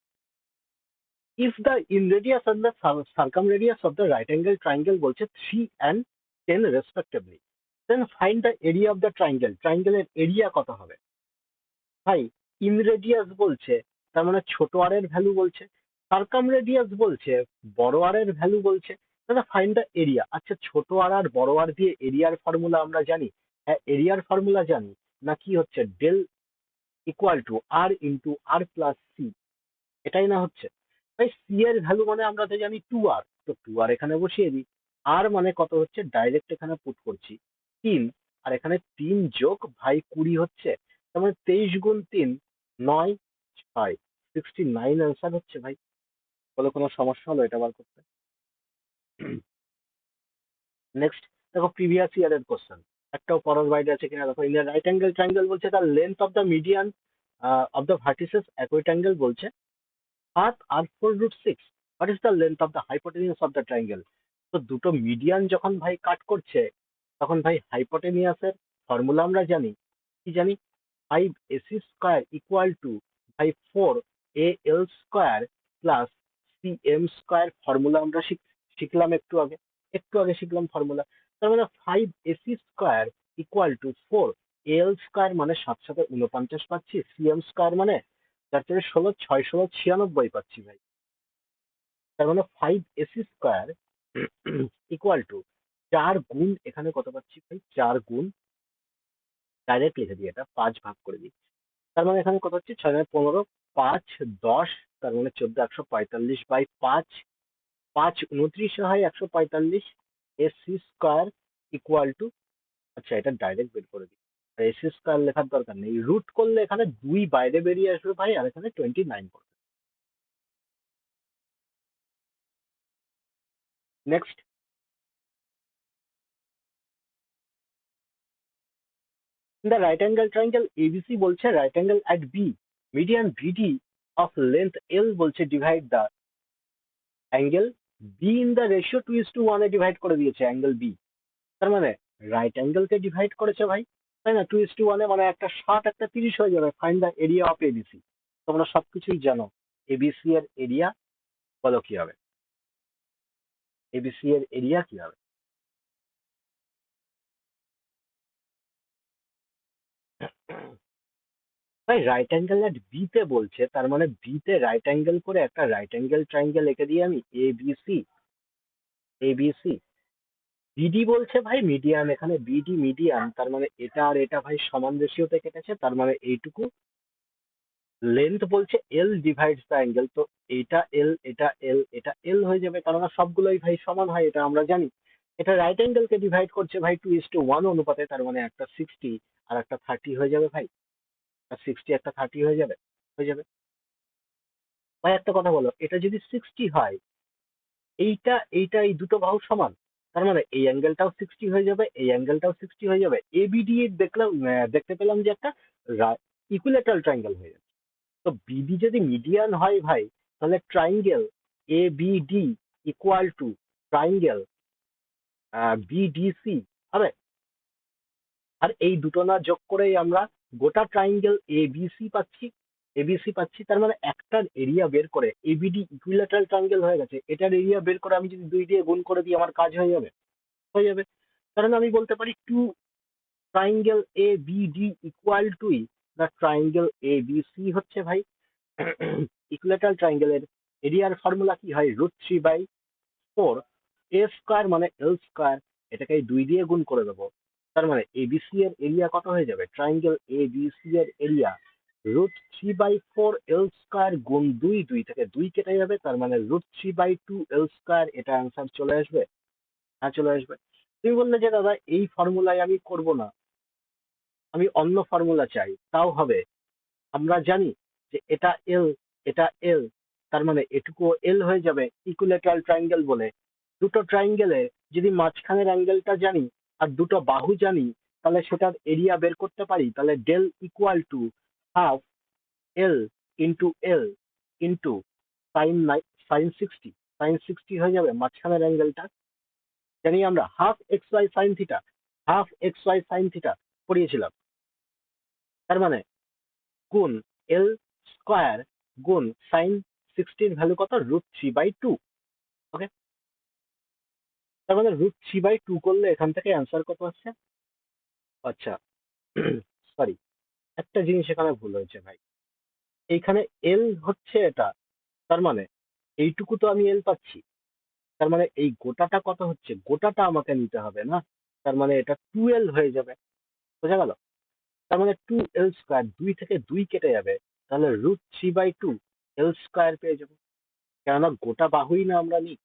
if the in radius and the circumradius of the right angle triangle বলছে 3 and 10 respectively, then find the area of the triangle. Triangle এর এরিয়া কত হবে? ভাই ইন রেডিয়াস বলছে, তার মানে ছোট আর এর ভ্যালু বলছে, সার্কামরেডিয়াস বলছে বড় আর এর ভ্যালু বলছে, তাহলে ফাইন্ড দ্য এরিয়া। আচ্ছা, ছোট আর আর বড় আর দিয়ে এরিয়ার ফর্মুলা আমরা জানি? হ্যাঁ, এরিয়ার ফর্মুলা জানি। না কি হচ্ছে del equal to R into R plus C, এটাই না হচ্ছে? ভাই সি এর ভ্যালু মানে আমরা তো জানি 2r, তো 2r এখানে বসিয়ে দিই। আর মানে কত হচ্ছে ডাইরেক্ট এখানে পুট করছি 3, আর এখানে 3 যোগ ভাই 20 হচ্ছে, তার মানে 23 গুণ 3 9 6 69 অ্যান্সার হচ্ছে ভাই। বলে কোনো সমস্যা হলো এটা বার করতে? নেক্সট দেখো প্রিভিয়াস ইয়ারের কোশ্চেন, একটাও পরের বাইরে আছে কিনা দেখো। ইন রাইট অ্যাঙ্গেল ট্রায়াঙ্গেল বলছে তার length of the median of the vertices acute angle বলছে half r4√6. What is the length of the hypotenuse of the triangle? তো দুটো মিডিয়ান যখন ভাই কাট করছে তখন ভাই হাইপোটেনিয়াসের ফর্মুলা আমরা জানি। কি জানি? 5ac² ইকুয়াল টু ভাই 4al² প্লাস cm²। ফর্মুলা আমরা শিখলাম একটু আগে শিখলাম ফর্মুলা। তার মানে 5ac² ইকুয়াল টু 4al² মানে 7 সাথে 49 পাচ্ছি, cm² মানে 4 4 16 6 16 96 পাচ্ছি ভাই। তার মানে 5ac² ইকুয়াল টু 4 গুণ এখানে কত পাচ্ছি ভাই? 4 গুণ ডাইরেক্ট লিখে দিই, এটা 5 ভাগ করে দিই। তার মানে এখানে কত হচ্ছে 6 9 15 5 10, তার মানে 14 145 বাই 5, 5 29 হয় 145 ac² ইকুয়াল টু, আচ্ছা এটা ডাইরেক্ট বের করে দিই, ac² লেখার দরকার নেই, রুট করলে এখানে 2 বাইরে বেরিয়ে আসবে ভাই, আর এখানে 29 পড়বে। Next, the right angle triangle ABC বলছে right angle at B, median BD of length L বলছে divide the angle B in the ratio 2:1 A divide করে দিয়েছে অ্যাঙ্গেল B। তার মানে রাইট অ্যাঙ্গেলকে ডিভাইড করেছে ভাই, তাই না? 2:1 এ মানে একটা 60 একটা 30 হয়ে যাবে। Find the area of ABC। তোমরা সবকিছুই জানো, ABC এর এরিয়া বলো কি হবে? ABC এর এরিয়া কি হবে? ভাই রাইট অ্যাঙ্গেল এট বি তে বলছে, তার মানে বি তে রাইট অ্যাঙ্গেল করে একটা রাইট অ্যাঙ্গেল ট্রায়াঙ্গেল এঁকে দিই আমি এবিসি। বিডি বলছে ভাই মিডিয়ান, এখানে বিডি মিডিয়ান, তার মানে এটা আর এটা ভাই সমান রেশিওতে কেটেছে, তার মানে এইটুকু। লেন্থ বলছে এল ডিভাইডস দ্য অ্যাঙ্গেল, তো এটা এল এটা এল এটা এল হয়ে যাবে, কেননা সবগুলোই ভাই সমান হয়, এটা আমরা জানি। এটা রাইট অ্যাঙ্গেলকে ডিভাইড করছে ভাই 2:1 অনুপাতে, তার মানে একটা 60 আর একটা 30 হয়ে যাবে ভাই, আর 60 একটা 30 হয়ে যাবে ভাই। একটা কথা বলো, এটা যদি 60 হয়, এইটা এইটা এই দুটো বাহু সমান, তার মানে এই অ্যাঙ্গেলটাও 60 হয়ে যাবে, এই অ্যাঙ্গেলটাও 60 হয়ে যাবে। এবিডি দেখলাম, দেখতে পেলাম যে একটা ইকুইলেটারাল ট্রায়াঙ্গেল হয়ে যাবে। তো বিডি যদি মিডিয়ান হয় ভাই, তাহলে triangle ABD equal to triangle BDC হবে। আর এই দুটো না যোগ করেই আমরা গোটা ট্রায়াঙ্গেল এবিসি পাচ্ছি। তার মানে একটার এরিয়া বের করে, এবিডি ইকুইলেটারাল ট্রায়াঙ্গেল হয়ে গেছে, এটার এরিয়া বের করে আমি যদি 2 দিয়ে গুণ করে দিই, আমার কাজ হয়ে যাবে। কারণ আমি বলতে পারি two triangle A B D equal to the triangle A B C হচ্ছে ভাই ইকুইলেটারাল ট্রায়াঙ্গেলের এরিয়ার ফর্মুলা কি হয়? √3/4 a² মানে l², এটাকে 2 দিয়ে গুণ করে দেবো। তার মানে এবিসি এর এরিয়া কত হয়ে যাবে? ট্রায়াঙ্গেল এবিসি এর এরিয়া √3/4 l² গুণ 2, 2 থেকে 2 কেটে যাবে, তার মানে √3/2 l², এটা অ্যান্সার চলে আসবে। হ্যাঁ চলে আসবে। তুমি বললে যে দাদা এই ফর্মুলায় আমি করব না, আমি অন্য ফর্মুলা চাই, তাও হবে। আমরা জানি যে এটা এল এটা এল, তার মানে এটুকু এল হয়ে যাবে ইকুইলেটারাল ট্রায়াঙ্গেল বলে। দুটো ট্রায়াঙ্গেলে যদি মাঝখানের অ্যাঙ্গেলটা জানি আর দুটো বাহু জানি, তাহলে সেটার এরিয়া বের করতে পারি। তাহলে del equal to half L into L into sine 60 হয়ে যাবে মাঝখানের অ্যাঙ্গেলটা। জানি আমরা half x y sine theta পড়িয়েছিলাম। তার মানে গুণ এল স্কোয়ার গুণ সাইন 60 ভ্যালু কত, √3/2। ওকে, তার মানে √3/2 করলে এখান থেকে অ্যান্সার কত আসছে? আচ্ছা, সরি, একটা জিনিস এখানে ভুল হয়েছে ভাই। এইখানে এল হচ্ছে এটা, তার মানে এইটুকু তো আমি এল পাচ্ছি, তার মানে এই গোটাটা কত হচ্ছে, গোটাটা আমাকে নিতে হবে না, তার মানে এটা 2l হয়ে যাবে। বোঝা গেল? তার মানে 2l², 2 থেকে 2 কেটে যাবে, তাহলে √3/2 l² পেয়ে যাবো। কেননা গোটা বাহুই না আমরা নিই,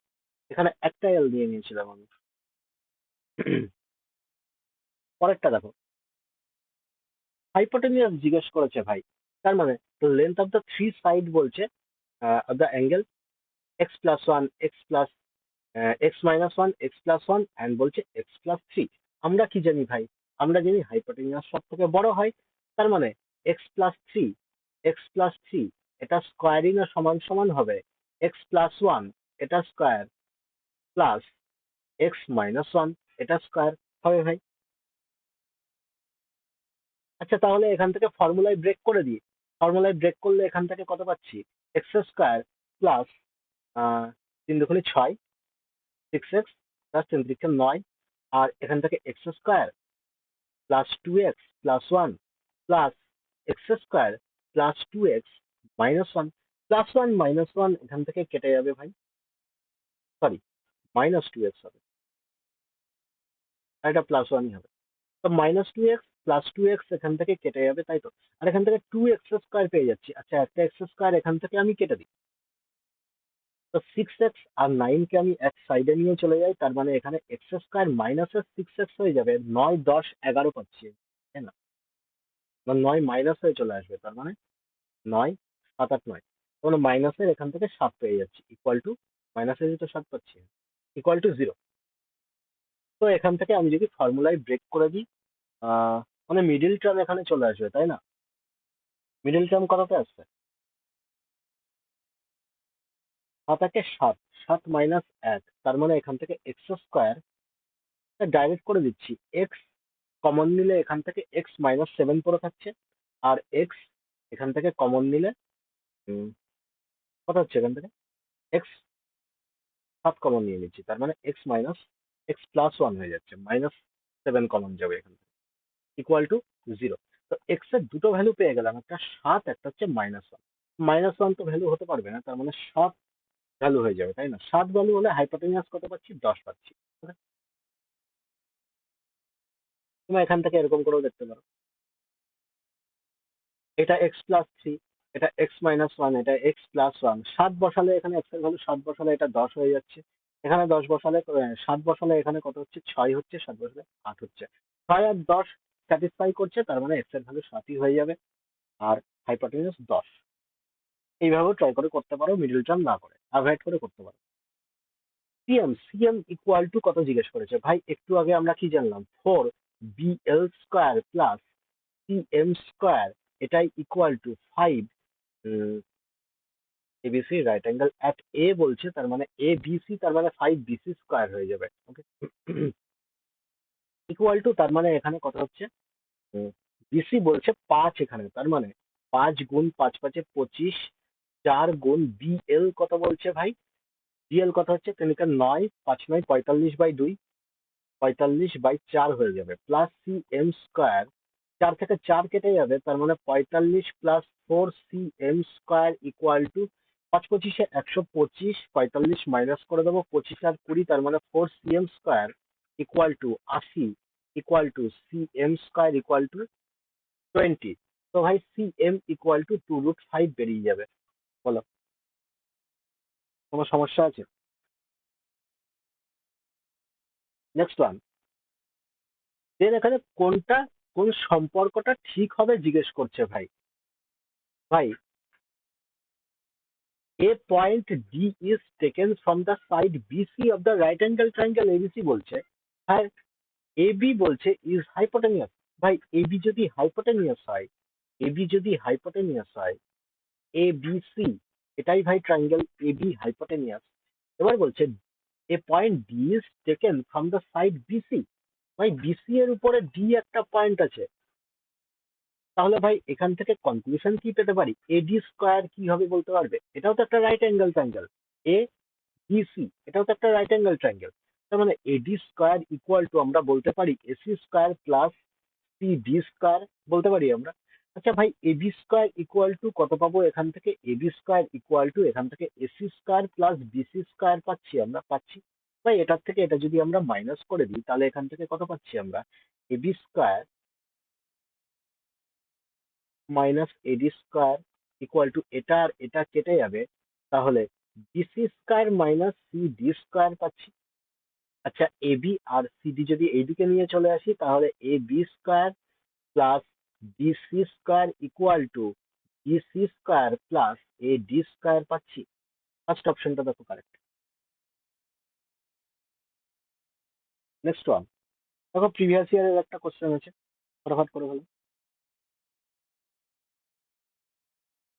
এখানে একটা এল নিয়ে নিয়েছিলাম আমি। পরেরটা দেখো, হাইপোটেনিয়াস জিজ্ঞেস করেছে ভাই, তার মানে length of the three side বলছে of the angle x+1, x-1, x+1 and বলছে x+3। আমরা কি জানি ভাই? আমরা জানি হাইপোটেনিয়াস সব থেকে বড় হয়, তার মানে x+3, x+3 এটা স্কোয়ারই না সমান সমান হবে x+1 এটা স্কোয়ার প্লাস x-1 এটা স্কোয়ার হবে ভাই। আচ্ছা, তাহলে এখান থেকে ফর্মুলায় ব্রেক করে দিই। ফর্মুলায় ব্রেক করলে এখান থেকে কত পাচ্ছি, x² প্লাস 3×6, 6x প্লাস 3×9, আর এখান থেকে x² plus 2x plus 1 plus x² plus 2x minus 1, plus 1 minus 1 এখান থেকে কেটে যাবে ভাই, সরি, -2x হবে, আর এটা +1ই হবে। তো -2x প্লাস 2x এখান থেকে কেটে যাবে, তাই তো? আর এখান থেকে 2x² পেয়ে যাচ্ছি। আচ্ছা, একটা x² এখান থেকে আমি কেটে দিই, তো 6x আর 9 কে আমি এক সাইডে নিয়ে চলে যাই, তার মানে এখানে x² মাইনাস 6x হয়ে যাবে, 9, 10, 11 পাচ্ছি, তাই না? 9 মাইনাস হয়ে চলে আসবে, তার মানে 9, 7, 8, 9, তাহলে মাইনাসের এখান থেকে 7 পেয়ে যাচ্ছি, ইকুয়াল টু, মাইনাসের তো 7 পাচ্ছি, ইকুয়াল টু 0। তো এখান থেকে আমি যদি ফর্মুলায় ব্রেক করে দিই, মানে মিডিল টার্ম এখানে চলে আসবে, তাই না? মিডিল টার্ম কততে আসছে? 7 একে 7, 7 মাইনাস 1, তার মানে এখান থেকে x² ডাইরেক্ট করে দিচ্ছি, x কমন নিলে এখান থেকে x-7 পড়ে থাকছে, আর x এখান থেকে কমন নিলে উম, কত হচ্ছে এখান থেকে, x 7 কমন নিয়ে নিচ্ছি, তার মানে x-x+1 হয়ে যাচ্ছে, -7 কমন যাবে এখান থেকে, ইকুয়াল টু 0। তো x এর দুটো ভ্যালু পেয়ে গেলাম, একটা 7, একটা হচ্ছে -1। -1 তো ভ্যালু হতে পারবে না, তার মানে 7 ভ্যালু হয়ে যাবে, তাই না? 7 ভ্যালু হলে হাইপোটেনিয়াস কত পাচ্ছি, 10 পাচ্ছি। Okay? তুমি এখান থেকে এরকম করেও দেখতে পারো, এটা x+3, এটা x-1, এটা x+1, 7 বসালে এখানে x এর ভ্যালু 7 বসালে এটা 10 হয়ে যাচ্ছে, এখানে 10 বসালে 7 বসালে এখানে কত হচ্ছে, 6 হচ্ছে, 7 বসালে 8 হচ্ছে, 6 আর 10 স্যাটিসফাই করছে, তার মানে x এর ভ্যালু 7ই হয়ে যাবে, আর হাইপোটেনিয়াস 10। এইভাবেও ট্রাই করে করতে পারো, মিডল টার্ম না করে, অ্যাভয়েড করে করতে পারো। সিএম ইকুয়াল টু কত জিজ্ঞেস করেছে ভাই, একটু আগে আমরা কি জানলাম, 4bl² প্লাস cm², এটাই equal two 5 ABC right angle at a বলছে, তার মানে এ বিসি, তার মানে 5bc² হয়ে যাবে। ওকে, ইকুয়াল টু, তার মানে এখানে কত হচ্ছে, বিসি বলছে 5 এখানে, তার মানে 5 গুণ 5 5 25, 4 গুণ বিএল কত বলছে ভাই, বিএল কত হচ্ছে, ক্লিনিক্যাল 9, 5 9 45/2, 45/4 হয়ে যাবে, প্লাস cm², 4 থেকে 4 কেটে যাবে, তার মানে 45 plus 4cm² equal to 5 25-এ 125, 45 minus করে দেবো, 25 আর 20, তার মানে 4cm² equal to 80, equal to cm² equal to 20। তো ভাই cm ইকুয়াল টু 2√5 বেরিয়ে যাবে, বলো কোনো সমস্যা আছে? নেক্সট ওয়ান, দেন এখানে কোনটা, কোন সম্পর্কটা ঠিক হবে জিজ্ঞেস করছে ভাই। ভাই, a point D is taken from the side BC of the right angle triangle ABC বলছে, আর AB বলছে is hypotenuse। ভাই, AB যদি hypotenuse হয়, AB যদি hypotenuse হয়, ABC এটাই ভাই ট্রায়াঙ্গেল AB hypotenuse। এবার বলছে a point D is taken from the side BC। ভাই, BC এর উপরে D একটা পয়েন্ট আছে, তাহলে ভাই এখান থেকে কনক্লুশন কি পেতে পারি? এডি স্কোয়ার কি হবে বলতে পারবে? এটাও তো একটা রাইট অ্যাঙ্গেল ট্রায়াঙ্গেল। এ বিসি এটাও তো একটা রাইট অ্যাঙ্গেল ট্রায়াঙ্গেল। তার মানে এডি স্কোয়ার ইকুয়াল টু আমরা বলতে পারি AC square plus CD square বলতে পারি আমরা। আচ্ছা ভাই, এবি স্কোয়ার ইকুয়াল টু কত পাবো এখান থেকে? এবি স্কোয়ার ইকুয়াল টু এখান থেকে AC square plus BC square পাচ্ছি। ভাই এটার থেকে এটা যদি আমরা মাইনাস করে দিই তাহলে এখান থেকে কত পাচ্ছি আমরা? AB square minus AD square equal to এটা আর এটা কেটে যাবে, তাহলে BC square minus CD square পাচ্ছি। আচ্ছা, এবি আর সিডি যদি এইদিকে নিয়ে চলে আসি তাহলে A B square plus BC square equal to BC square plus A D square পাচ্ছি। ফার্স্ট অপশনটা দেখো কারেক্ট। নেক্সট ওয়ান দেখো, প্রিভিয়াস ইয়ারের একটা কোশ্চেন আছে, ফটাফট করে বলো।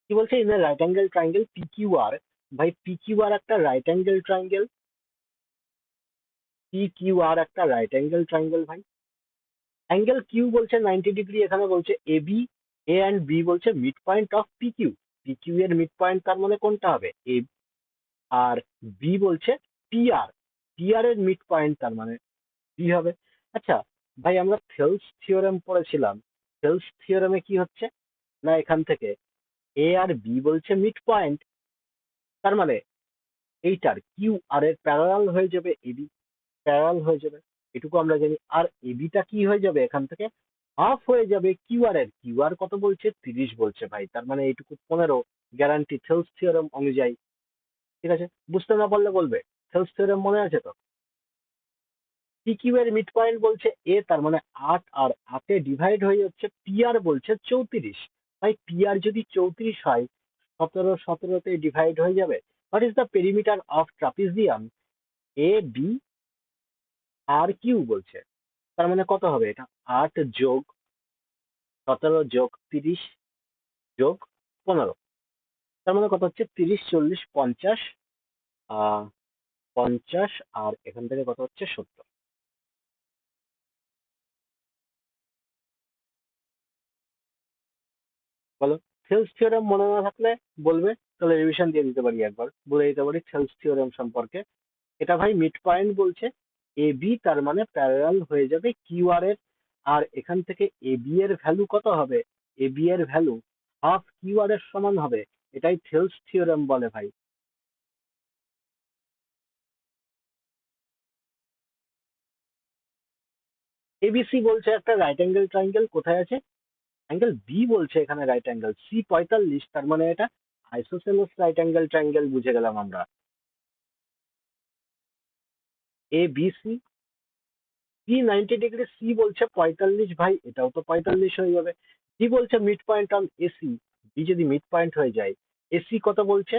কি বলছে? In right angle triangle P Q R. ভাই পি কিউ আর একটা right angle triangle. P Q R একটা রাইট অ্যাঙ্গেল ট্রায়াঙ্গেল ভাই। অ্যাঙ্গেল কিউ বলছে 90 ডিগ্রি, এখানে বলছে A B, A and B বলছে midpoint of P Q. P Q এর midpoint তার মানে কোনটা হবে? এ। আর বি বলছে পি আর, পি আর এর মিড পয়েন্ট তার মানে বি হবে। আচ্ছা ভাই, আমরা থেলস থিওরেম পড়েছিলাম। থেলস থিওরেমে কি হচ্ছে না, এখান থেকে এ আর বি বলছে মিড পয়েন্ট, তার মানে এইটার কিউ আর এর প্যারালাল হয়ে যাবে এবি, প্যারালাল হয়ে যাবে, এটুকু আমরা জানি। আর এবিটা কি হয়ে যাবে এখান থেকে? হাফ হয়ে যাবে কিউ আর এর। কিউ আর কত বলছে? 30 বলছে ভাই, তার মানে এইটুকু 15 গ্যারান্টি থেলস থিওরেম অনুযায়ী। ঠিক আছে, বুঝতে না পারলে বলবে। থেলস থিওরেম মনে আছে তো? পিকিউ এর মিড পয়েন্ট বলছে এ, তার মানে 8, আর 8 ডিভাইড হয়ে যাচ্ছে পি আর বলছে 34। ভাই পি আর যদি 34 হয়, 17 তে ডিভাইড হয়ে যাবে। What is the perimeter of trapezium A B R Q বলছে, তার মানে কত হবে এটা? 8 যোগ 17 যোগ 30 যোগ 15, তার মানে কত হচ্ছে? 30, 40, 50, 50, আর এখান থেকে কত হচ্ছে? 70। বলো। থেলস থিওরেম মনে না থাকলে বলবে, তাহলে রিভিশন দিয়ে দিতে পারি, একবার বলে দিতে পারি থেলস থিওরেম সম্পর্কে। এটা ভাই মিড পয়েন্ট বলছে এ বি, তার মানে প্যারালাল হয়ে যাবে কিউ আর এর। আর এখান থেকে এ বি এর ভ্যালু কত হবে? এ বি এর ভ্যালু হাফ কিউ আর এর সমান হবে। এটাই থেলস থিওরেম বলে ভাই। এবিসি বলছে একটা রাইট অ্যাঙ্গেল ট্রায়াঙ্গেল, কোথায় আছে? অ্যাঙ্গেল বি বলছে এখানে রাইট অ্যাঙ্গেল, সি 45, তার মানে এটা আইসোসেলেস রাইট অ্যাঙ্গেল ট্রায়াঙ্গেল, বুঝে গেলাম আমরা। এ বি সি, বি 90 ডিগ্রি, সি বলছে 45, ভাই এটাও তো 45 হয়ে যাবে। ডি বলছে mid point on AC, D যদি মিড পয়েন্ট হয়ে যায়, এসি কত বলছে?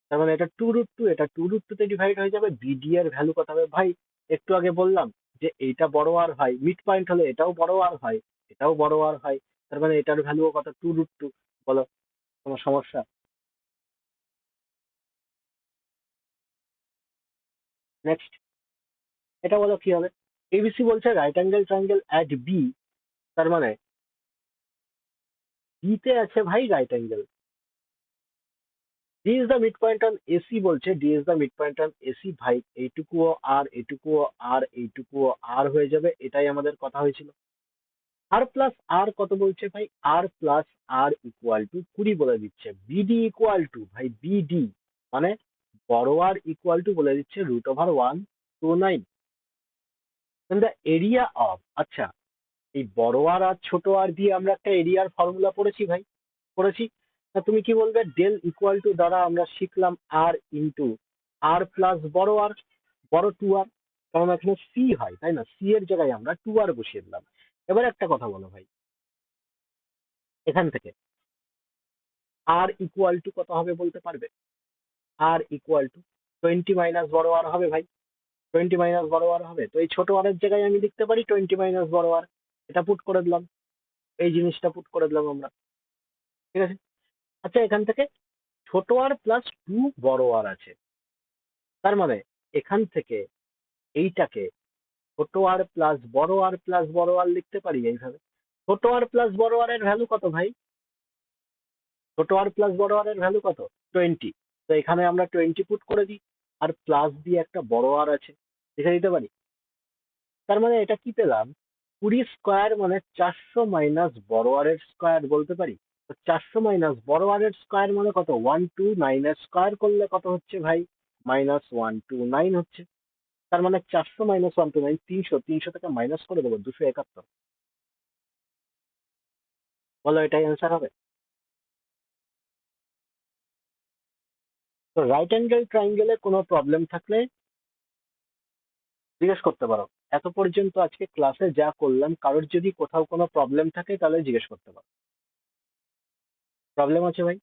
তার মানে এটা 2√2, এটা 2√2 তে ডিভাইড হয়ে যাবে। বিডি এর ভ্যালু কত হবে ভাই? একটু আগে বললাম যে এইটা বড় আর হয়, মিড পয়েন্ট হলে এটাও বড় আর হয়, এটাও বড় আর হয়, তার মানে এটার ভ্যালু কত? 2√2। বলো, কোনো সমস্যা? নেক্সট, এটা বলো কি হবে? এবিসি বলছে right angle triangle at B, তার মানে বি তে আছে ভাই right angle. D is the mid point on AC বলছে, D is the mid point on AC, ভাই এইটুকুও আর এইটুকুও আর এইটুকুও আর হয়ে যাবে, এটাই আমাদের কথা হয়েছিল। আর প্লাস আর কত বলছে ভাই? আর প্লাস আর ইকুয়াল টু 20 বলে দিচ্ছে। বিডি ইকুয়াল টু ভাই বিডি মানে বড় আর ইকুয়াল টু বলে দিচ্ছে √129। দ্য এরিয়া অফ, আচ্ছা এই বড় আর আর ছোট আর দিয়ে আমরা একটা এরিয়ার ফর্মুলা পড়েছি ভাই, পড়েছি। তা তুমি কি বলবে? ডেল ইকুয়াল টু দ্বারা আমরা শিখলাম আর ইন্টু আর প্লাস বড় আর, বড় 2r, কারণ এখানে সি হয় তাই না, সি এর জায়গায় আমরা 2r বসিয়ে দিলাম। এবার একটা কথা বলো ভাই, এখান থেকে আর ইকুয়াল টু কত হবে বলতে পারবে? আর ইকুয়াল টু 20 মাইনাস বড় আর হবে ভাই, 20 মাইনাস বড় আর হবে। তো এই ছোট আর এর জায়গায় আমি লিখতে পারি 20 মাইনাস বড় আর, এটা পুট করে দিলাম, এই জিনিসটা পুট করে দিলাম আমরা। ঠিক আছে। আচ্ছা এখান থেকে ছোট আর প্লাস 2 বড় আর আছে, তার মানে এখান থেকে এইটাকে ছোট আর প্লাস বড় আর প্লাস বড় আর লিখতে পারি এইভাবে। ছোট আর প্লাস বড় আর এর ভ্যালু কত ভাই? ছোট আর প্লাস বড় আর এর ভ্যালু কত? 20। তো এখানে আমরা 20 পুট করে দিই, আর প্লাস দিয়ে একটা বড় আর আছে, লিখে দিতে পারি। তার মানে এটা কি পেলাম? 20 স্কোয়ার মানে 400 মাইনাস বড় আর এর স্কোয়ার বলতে পারি। তো 400 মাইনাস বড় আর এর স্কোয়ার মানে কত? 129 এর স্কোয়ার করলে কত হচ্ছে ভাই? -129 হচ্ছে। তার মানে 400 মাইনাস 129, 300, 300 থেকে মাইনাস করে দেবো 271। বলো এটাই অ্যান্সার হবে? তো রাইট অ্যাঙ্গেল ট্রাইঙ্গেলে কোনো প্রবলেম থাকলে জিজ্ঞেস করতে পারো। এত পর্যন্ত আজকে ক্লাসে যা করলাম, কারোর যদি কোথাও কোনো প্রবলেম থাকে তাহলে জিজ্ঞেস করতে পারো। প্রবলেম আছে ভাই?